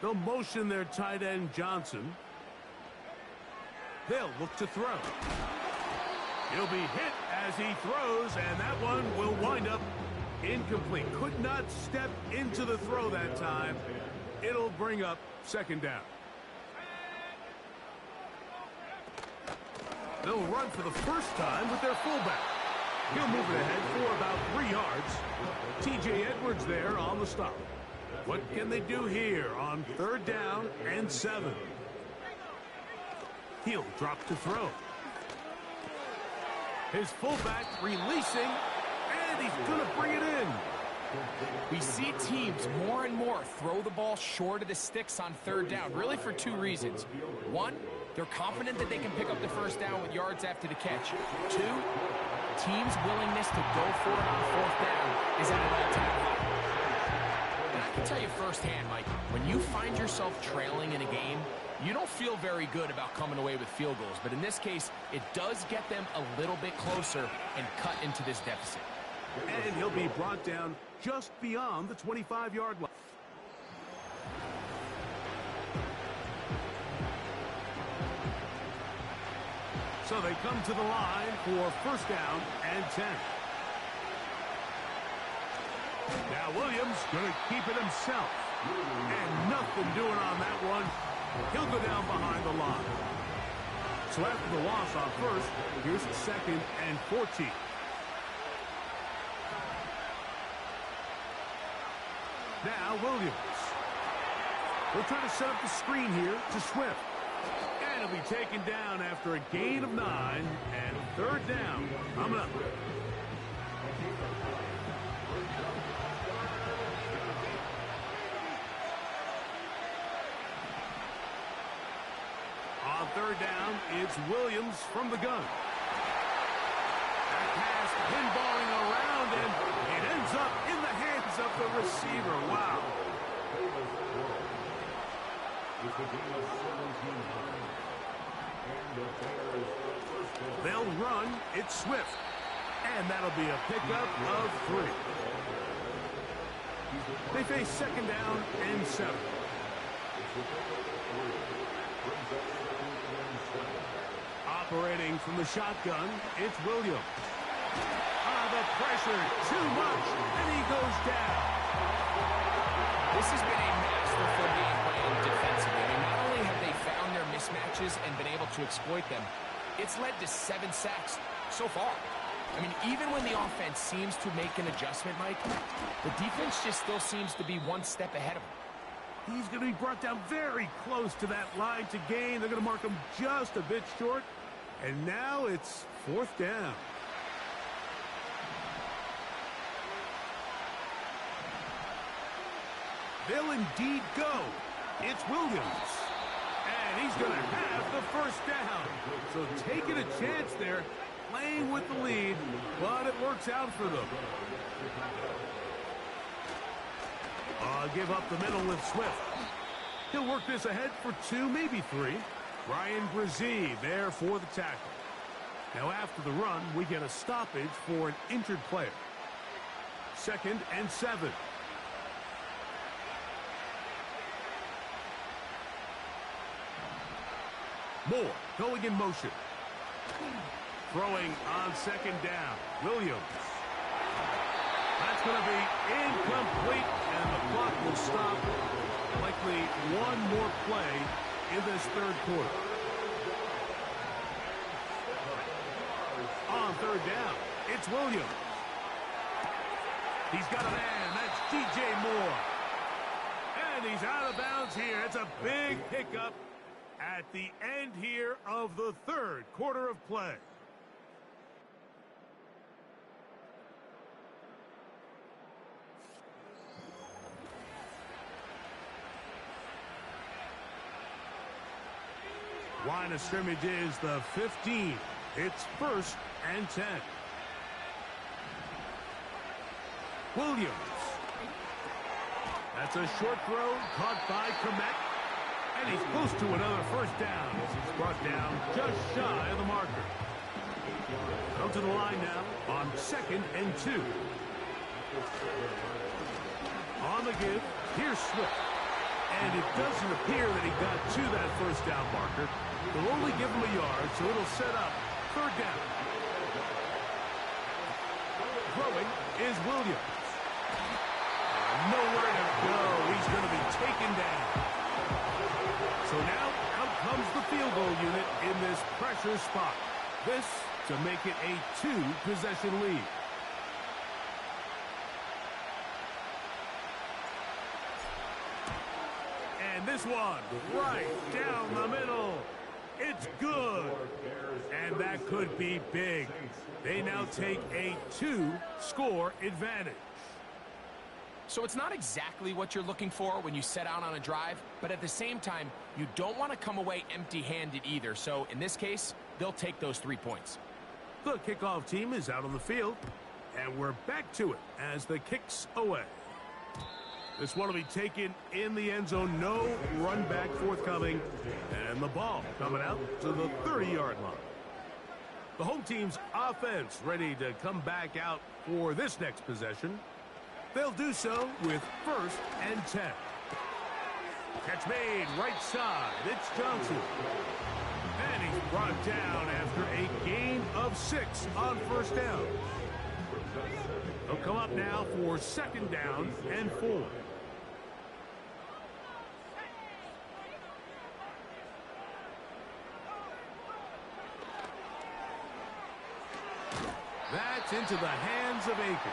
They'll motion their tight end, Johnson. They'll look to throw. He'll be hit as he throws, and that one will wind up incomplete. Could not step into the throw that time. It'll bring up second down. They'll run for the first time with their fullback. He'll move it ahead for about 3 yards. T.J. Edwards there on the stop. What can they do here on 3rd down and 7? He'll drop to throw. His fullback releasing, and he's going to bring it in. We see teams more and more throw the ball short of the sticks on 3rd down, really for 2 reasons. 1, they're confident that they can pick up the first down with yards after the catch. 2, teams' willingness to go for it on 4th down is at an all-time high. And I can tell you firsthand, Mike, when you find yourself trailing in a game, you don't feel very good about coming away with field goals. But in this case, it does get them a little bit closer and cut into this deficit. And he'll be brought down just beyond the 25-yard line. So they come to the line for 1st down and 10. Now Williams going to keep it himself. And nothing doing on that one. He'll go down behind the line. So after the loss on 1st, here's 2nd and 14. Now Williams. They'll try to set up the screen here to Swift. And he'll be taken down after a gain of 9 and 3rd down. Coming up. On 3rd down, it's Williams from the gun. That pass pinballing around, and it ends up in the hands of the receiver. Wow. They'll run. It's Swift. And that'll be a pickup of 3. They face 2nd down and 7. Operating from the shotgun, it's Williams. The pressure, too much, and he goes down. This has been a masterful game plan defensively. I mean, not only have they found their mismatches and been able to exploit them, it's led to 7 sacks so far. I mean, even when the offense seems to make an adjustment, Mike, the defense just still seems to be 1 step ahead of them. He's going to be brought down very close to that line to gain. They're going to mark him just a bit short. And now it's 4th down. They'll indeed go. It's Williams. And he's going to have the first down. So taking a chance there, playing with the lead, but it works out for them. Give up the middle with Swift. He'll work this ahead for 2, maybe 3. Ryan Brzee there for the tackle. Now after the run, we get a stoppage for an injured player. 2nd and 7. Moore going in motion. Throwing on 2nd down. Williams. That's going to be incomplete, and the clock will stop. Likely one more play in this 3rd quarter. On 3rd down, it's Williams. He's got a man. That's DJ Moore. And he's out of bounds here. It's a big pickup at the end here of the 3rd quarter of play. Line of scrimmage is the 15. It's 1st and 10. Williams. That's a short throw caught by Komet. And he's close to another 1st down as he's brought down just shy of the marker. Come to the line now on 2nd and 2. On the give, here's Swift. And it doesn't appear that he got to that 1st down marker. They'll only give him a yard, so it'll set up 3rd down. Throwing is Williams. Nowhere to go. He's going to be taken down. So now out comes the field goal unit in this pressure spot. This to make it a 2-possession lead. And this one right down the middle. It's good. And that could be big. They now take a 2-score advantage. So it's not exactly what you're looking for when you set out on a drive, but at the same time, you don't want to come away empty-handed either. So in this case, they'll take those 3 points. The kickoff team is out on the field, and we're back to it as the kick's away. This one will be taken in the end zone. No run back forthcoming. And the ball coming out to the 30-yard line. The home team's offense ready to come back out for this next possession. They'll do so with 1st and 10. Catch made right side. It's Johnson. And he's brought down after a gain of 6 on 1st down. They'll come up now for 2nd down and 4. That's into the hands of Akers.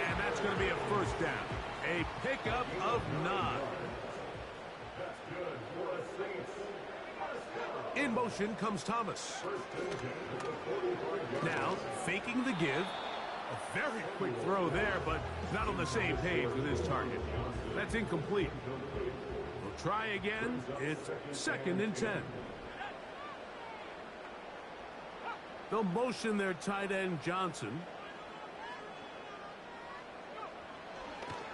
And that's going to be a 1st down. A pickup of 9. In motion comes Thomas. Now faking the give. A very quick throw there, but not on the same page with his target. That's incomplete. We'll try again. It's 2nd and 10. They'll motion their tight end, Johnson.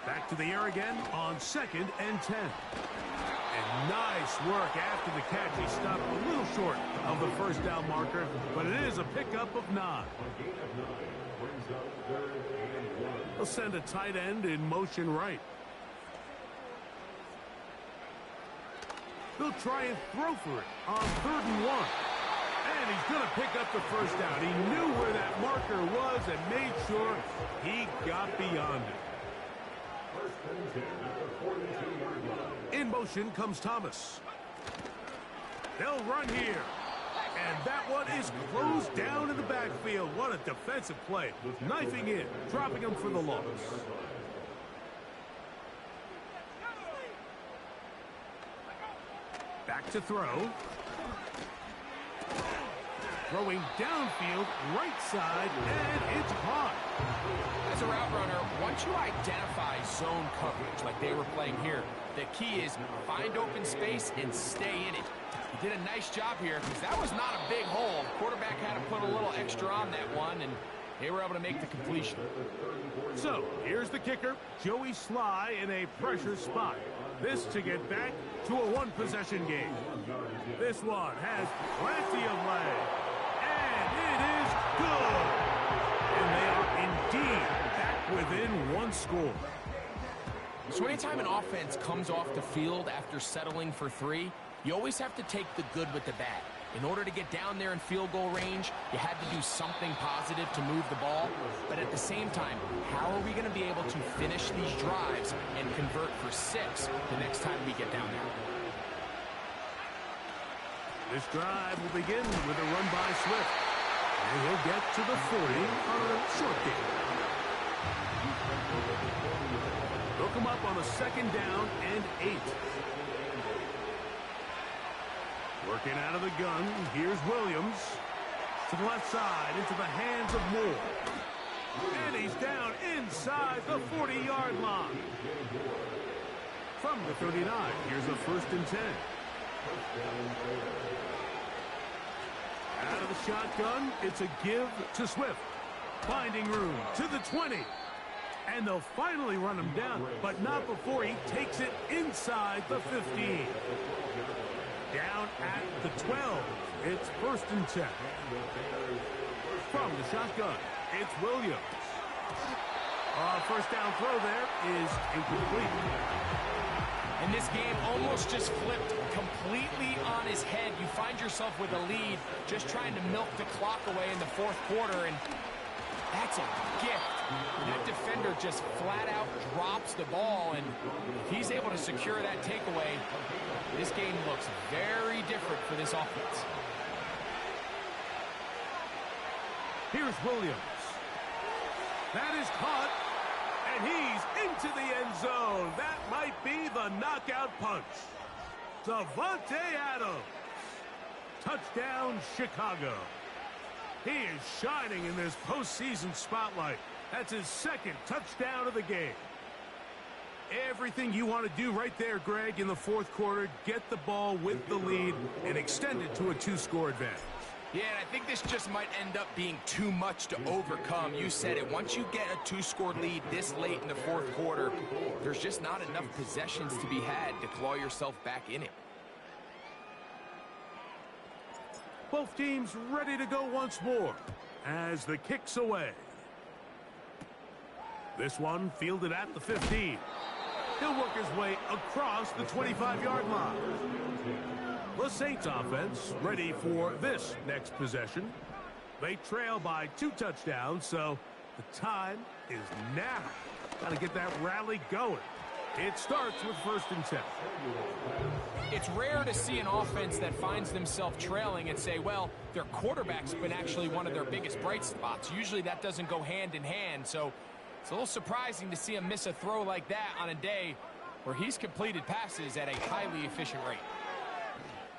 Back to the air again on 2nd and 10. And nice work after the catch. He stopped a little short of the 1st down marker, but it is a pickup of 9. They'll send a tight end in motion right. They'll try and throw for it on 3rd and 1. And he's going to pick up the 1st down. He knew where that marker was and made sure he got beyond it. In motion comes Thomas. They'll run here. And that one is closed down in the backfield. What a defensive play. Knifing in, dropping him for the loss. Back to throw. Throwing downfield, right side, and it's caught. As a route runner, once you identify zone coverage like they were playing here, the key is find open space and stay in it. He did a nice job here because that was not a big hole. Quarterback had to put a little extra on that one, and they were able to make the completion. So, here's the kicker, Joey Sly in a pressure spot. This to get back to a one-possession game. This one has plenty of leg, and it is good. And they are indeed back within one score. So anytime an offense comes off the field after settling for 3, you always have to take the good with the bad. In order to get down there in field goal range, you had to do something positive to move the ball. But at the same time, how are we going to be able to finish these drives and convert for 6 the next time we get down there? This drive will begin with a run by Swift. And he'll get to the 40 on a short gain. They'll come up on a 2nd down and 8. Working out of the gun, here's Williams. To the left side, into the hands of Moore. And he's down inside the 40-yard line. From the 39, here's a 1st and 10. Out of the shotgun, it's a give to Swift. Finding room to the 20. And they'll finally run him down, but not before he takes it inside the 15. Down at the 12, it's 1st and 10. From the shotgun, it's Williams. First down throw there is incomplete. And this game almost just flipped completely on his head. You find yourself with a lead, just trying to milk the clock away in the 4th quarter, and that's a gift. That defender just flat out drops the ball, and if he's able to secure that takeaway, this game looks very different for this offense. Here's Williams. That is caught, and he's into the end zone. That might be the knockout punch. Davante Adams. Touchdown, Chicago. He is shining in this postseason spotlight. That's his 2nd touchdown of the game. Everything you want to do right there, Greg, in the 4th quarter, get the ball with the lead and extend it to a 2-score advantage. Yeah, and I think this just might end up being too much to overcome. You said it. Once you get a 2-score lead this late in the 4th quarter, there's just not enough possessions to be had to claw yourself back in it. Both teams ready to go once more as the kick's away. This one fielded at the 15. He'll work his way across the 25-yard line. The Saints offense ready for this next possession. They trail by 2 touchdowns, so the time is now. Got to get that rally going. It starts with 1st and 10. It's rare to see an offense that finds themselves trailing and say, well, their quarterback's been actually one of their biggest bright spots. Usually that doesn't go hand in hand, so it's a little surprising to see him miss a throw like that on a day where he's completed passes at a highly efficient rate.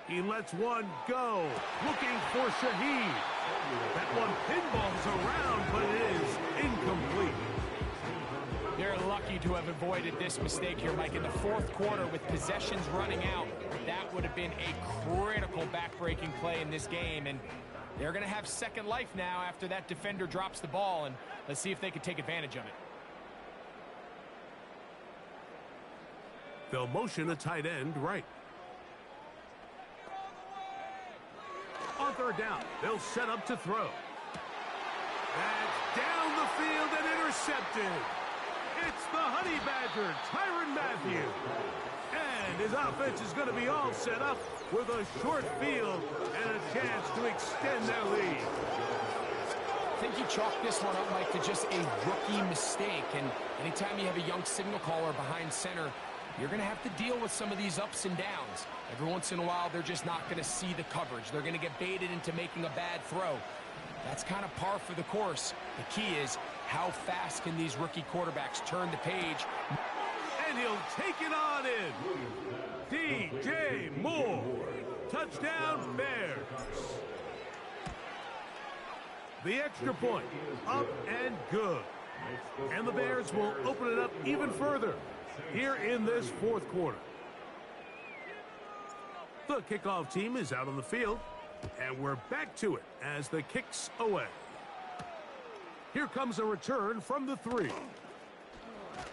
He lets one go, looking for Shaheed. That one pinballs around, but it is incomplete. They're lucky to have avoided this mistake here, Mike. In the 4th quarter, with possessions running out, that would have been a critical back-breaking play in this game, and they're going to have second life now after that defender drops the ball, and let's see if they can take advantage of it. They'll motion a tight end right. On 3rd down, they'll set up to throw. That's down the field and intercepted. It's the Honey Badger, Tyrann Mathieu. And his offense is going to be all set up with a short field and a chance to extend their lead. I think you chalk this one up, Mike, to just a rookie mistake. And anytime you have a young signal caller behind center, you're going to have to deal with some of these ups and downs. Every once in a while, they're just not going to see the coverage. They're going to get baited into making a bad throw. That's kind of par for the course. The key is, how fast can these rookie quarterbacks turn the page? And he'll take it on in. DJ Moore. Touchdown, Bears. The extra point, up and good. And the Bears will open it up even further here in this 4th quarter. The kickoff team is out on the field, and we're back to it as the kick's away. Here comes a return from the 3.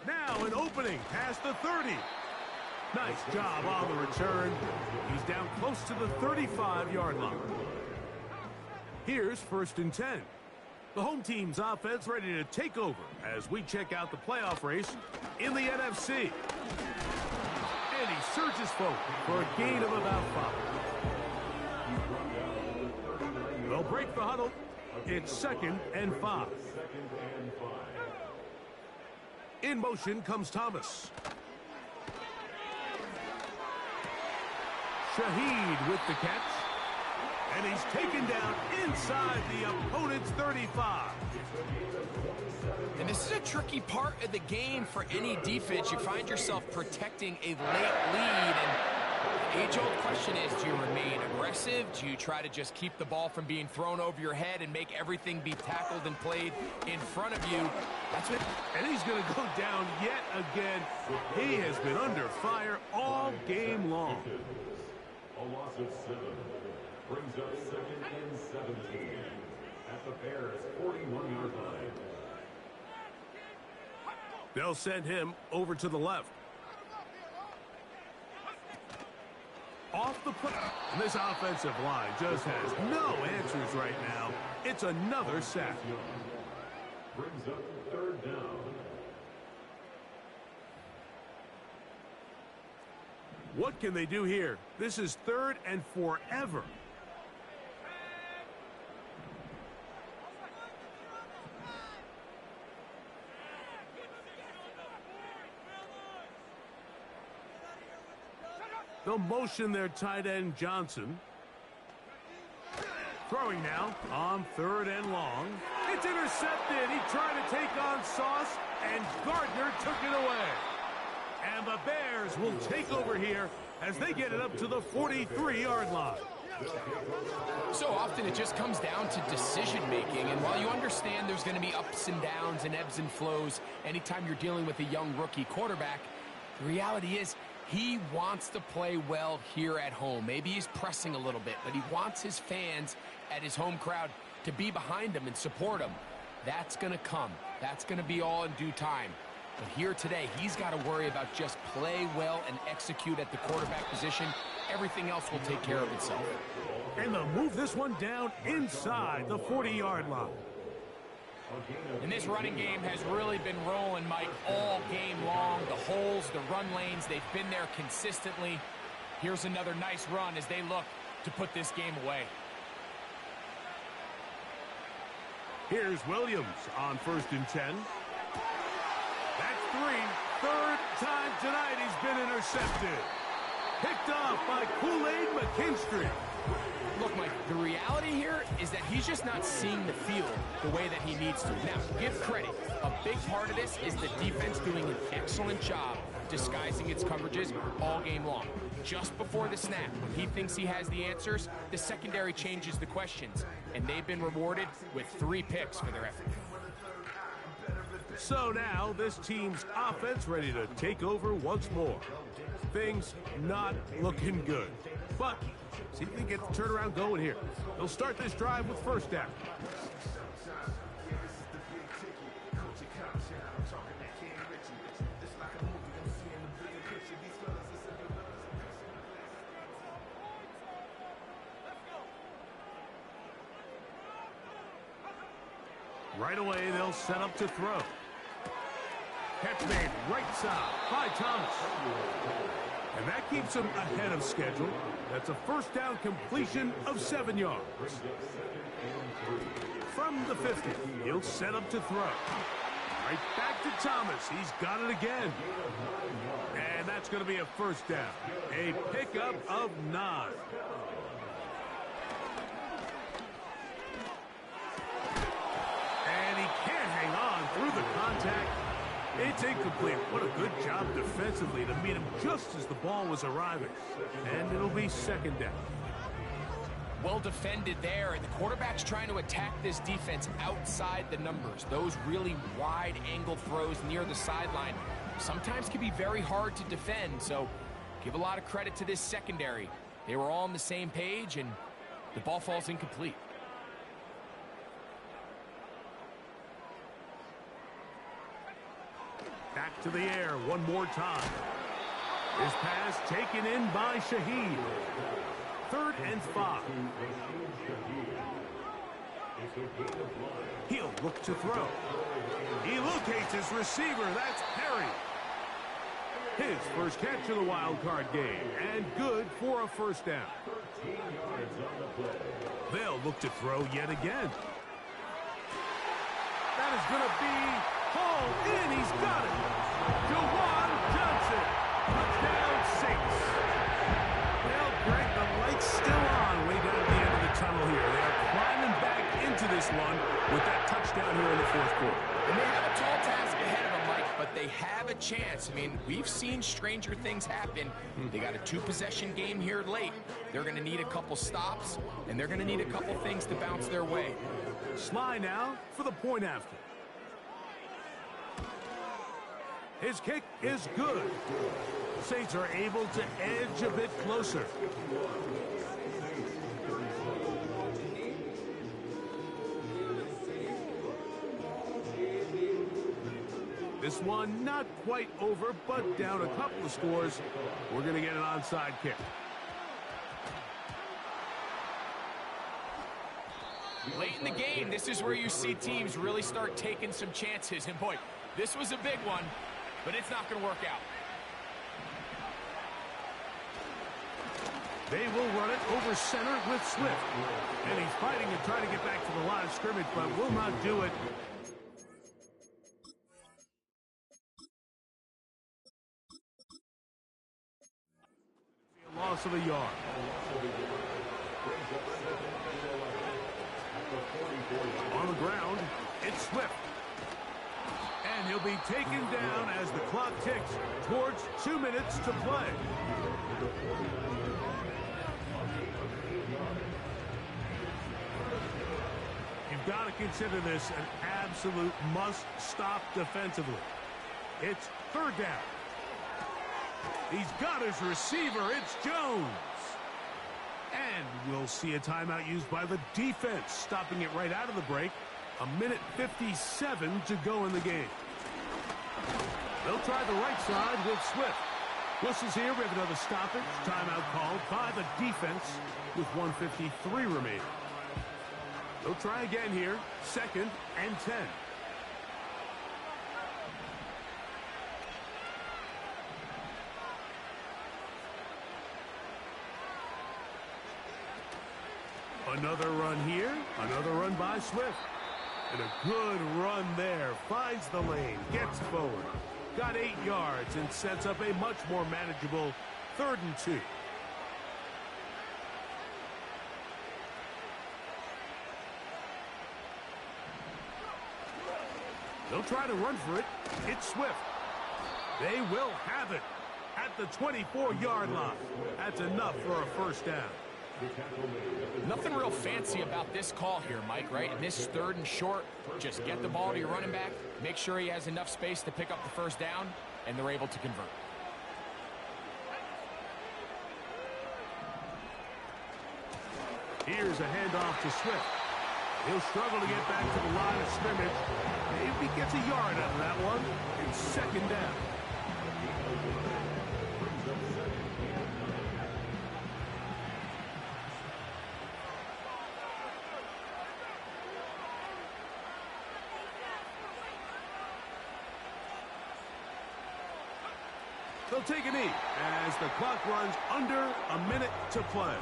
Now an opening past the 30. Nice job on the return. He's down close to the 35-yard line. Here's 1st and 10. The home team's offense ready to take over as we check out the playoff race in the NFC. And he surges forward for a gain of about 5. They'll break the huddle. It's 2nd and 5. In motion comes Thomas. Shaheed with the catch. And he's taken down inside the opponent's 35. And this is a tricky part of the game for any defense. You find yourself protecting a late lead. And the age-old question is, do you remain aggressive? Do you try to just keep the ball from being thrown over your head and make everything be tackled and played in front of you? That's what. And he's going to go down yet again. He has been under fire all game long. A loss of 7 brings up 2nd and 17 at the Bears' 41-yard line. They'll send him over to the left. Off the play. And this offensive line just has no answers right now. It's another sack. Brings up 3rd down. What can they do here? This is 3rd and forever. They'll motion their tight end Johnson. Throwing now on 3rd and long. It's intercepted. He tried to take on Sauce, and Gardner took it away. And the Bears will take over here as they get it up to the 43-yard line. So often it just comes down to decision-making, and while you understand there's going to be ups and downs and ebbs and flows anytime you're dealing with a young rookie quarterback, the reality is he wants to play well here at home. Maybe he's pressing a little bit, but he wants his fans at his home crowd to be behind him and support him. That's going to come. That's going to be all in due time. But here today, he's got to worry about just play well and execute at the quarterback position. Everything else will take care of itself. And they'll move this one down inside the 40-yard line. And this running game has really been rolling, Mike, all game long. The holes, the run lanes, they've been there consistently. Here's another nice run as they look to put this game away. Here's Williams on 1st and 10. That's 3. 3rd time tonight he's been intercepted. Picked off by Kool-Aid McKinstry. Look, Mike, the reality here is that he's just not seeing the field the way that he needs to. Now, give credit. A big part of this is the defense doing an excellent job disguising its coverages all game long. Just before the snap, when he thinks he has the answers, the secondary changes the questions, and they've been rewarded with 3 picks for their effort. So now this team's offense ready to take over once more. Things not looking good. But see if they can get the turnaround going here. They'll start this drive with 1st down. Right away, they'll set up to throw. Catch made right side by Thomas. And that keeps him ahead of schedule. That's a 1st down completion of 7 yards. From the 50, he'll set up to throw. Right back to Thomas. He's got it again. And that's going to be a 1st down. A pickup of 9. And he can't hang on through the contact. It's incomplete. What a good job defensively to meet him just as the ball was arriving. And it'll be 2nd down. Well defended there, and the quarterback's trying to attack this defense outside the numbers. Those really wide angle throws near the sideline sometimes can be very hard to defend, so give a lot of credit to this secondary. They were all on the same page, and the ball falls incomplete. Back to the air one more time. His pass taken in by Shaheed. 3rd and 5. He'll look to throw. He locates his receiver. That's Perry. His first catch of the wild card game, and good for a first down. They'll look to throw yet again. That is going to be hauled in. He's got it. Jawan Johnson. Touchdown, Saints. Well, Greg, the light's still on way down at the end of the tunnel here. They are climbing back into this one with that touchdown here in the 4th quarter. And they have a tall task ahead of them, Mike, but they have a chance. I mean, we've seen stranger things happen. They got a 2-possession game here late. They're going to need a couple stops, and they're going to need a couple things to bounce their way. Sly now for the point after. His kick is good. Saints are able to edge a bit closer. This one not quite over, but down a couple of scores. We're going to get an onside kick. Late in the game, this is where you see teams really start taking some chances. And boy, this was a big one, but it's not going to work out. They will run it over center with Swift. And he's fighting and trying to get back to the line of scrimmage, but will not do it. Loss of a yard. On the ground, it's Swift. And he'll be taken down as the clock ticks towards 2 minutes to play. You've got to consider this an absolute must-stop defensively. It's 3rd down. He's got his receiver. It's Jones. And we'll see a timeout used by the defense, stopping it right out of the break. 1:57 to go in the game. They'll try the right side with Swift. Whistles here. We have another stoppage. Timeout called by the defense with 1:53 remaining. They'll try again here. 2nd and 10. Another run here. Another run by Swift. And a good run there. Finds the lane. Gets forward. Got 8 yards and sets up a much more manageable 3rd and 2. They'll try to run for it. It's Swift. They will have it at the 24-yard line. That's enough for a first down. Nothing real fancy about this call here, Mike, right? In this 3rd and short, just get the ball to your running back, make sure he has enough space to pick up the first down, and they're able to convert. Here's a handoff to Swift. He'll struggle to get back to the line of scrimmage. Maybe gets a yard out of that one. It's 2nd down. They'll take a knee as the clock runs under a minute to play.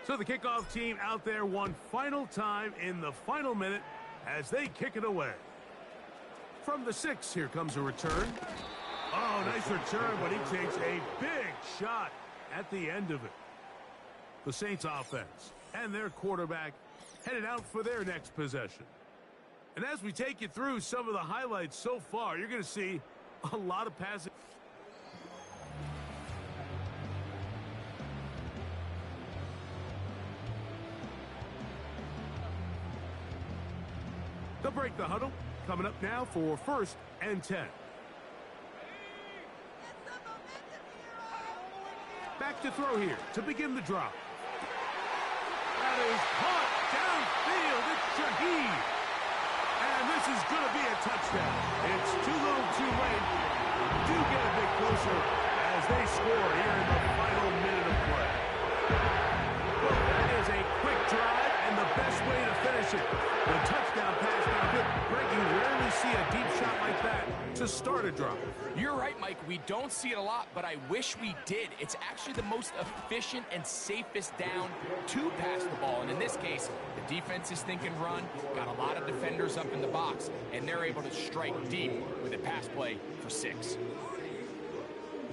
So the kickoff team out there one final time in the final minute as they kick it away. From the 6, here comes a return. Oh, nice return, but he takes a big shot at the end of it. The Saints offense and their quarterback headed out for their next possession. And as we take you through some of the highlights so far, you're going to see a lot of passing. They'll break the huddle. Coming up now for 1st and 10. Back to throw here to begin the drop. That is caught downfield. It's Shaheed. And this is going to be a touchdown. It's too little too late. Do get a bit closer as they score here in the final minute of play. Well, that is a quick drive and the best way to finish it. The touchdown pass. Now, Greg, you rarely see a deep shot like that to start a drive. You're right, Mike. We don't see it a lot, but I wish we did. It's actually the most efficient and safest down to pass the ball. And in this case, the defense is thinking run, got a lot of defenders up in the box, and they're able to strike deep with a pass play for 6.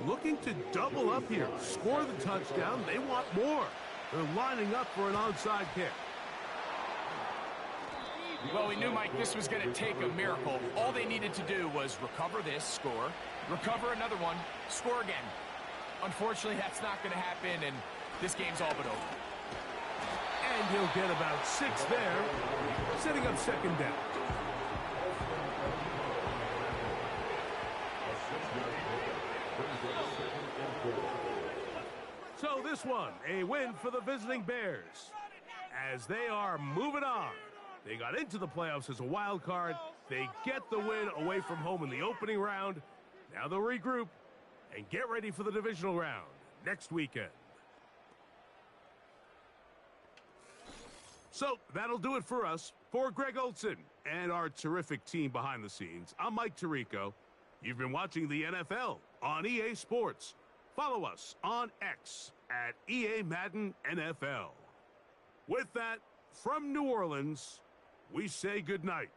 Looking to double up here, score the touchdown. They want more. They're lining up for an onside kick. Well, we knew, Mike, this was going to take a miracle. All they needed to do was recover this, score, recover another one, score again. Unfortunately, that's not going to happen, and this game's all but over. And he'll get about 6 there, setting up 2nd down. So this one, a win for the visiting Bears, as they are moving on. They got into the playoffs as a wild card. They get the win away from home in the opening round. Now they'll regroup and get ready for the divisional round next weekend. So that'll do it for us. For Greg Olson and our terrific team behind the scenes, I'm Mike Tirico. You've been watching the NFL on EA Sports. Follow us on X at EA Madden NFL. With that, from New Orleans, we say goodnight.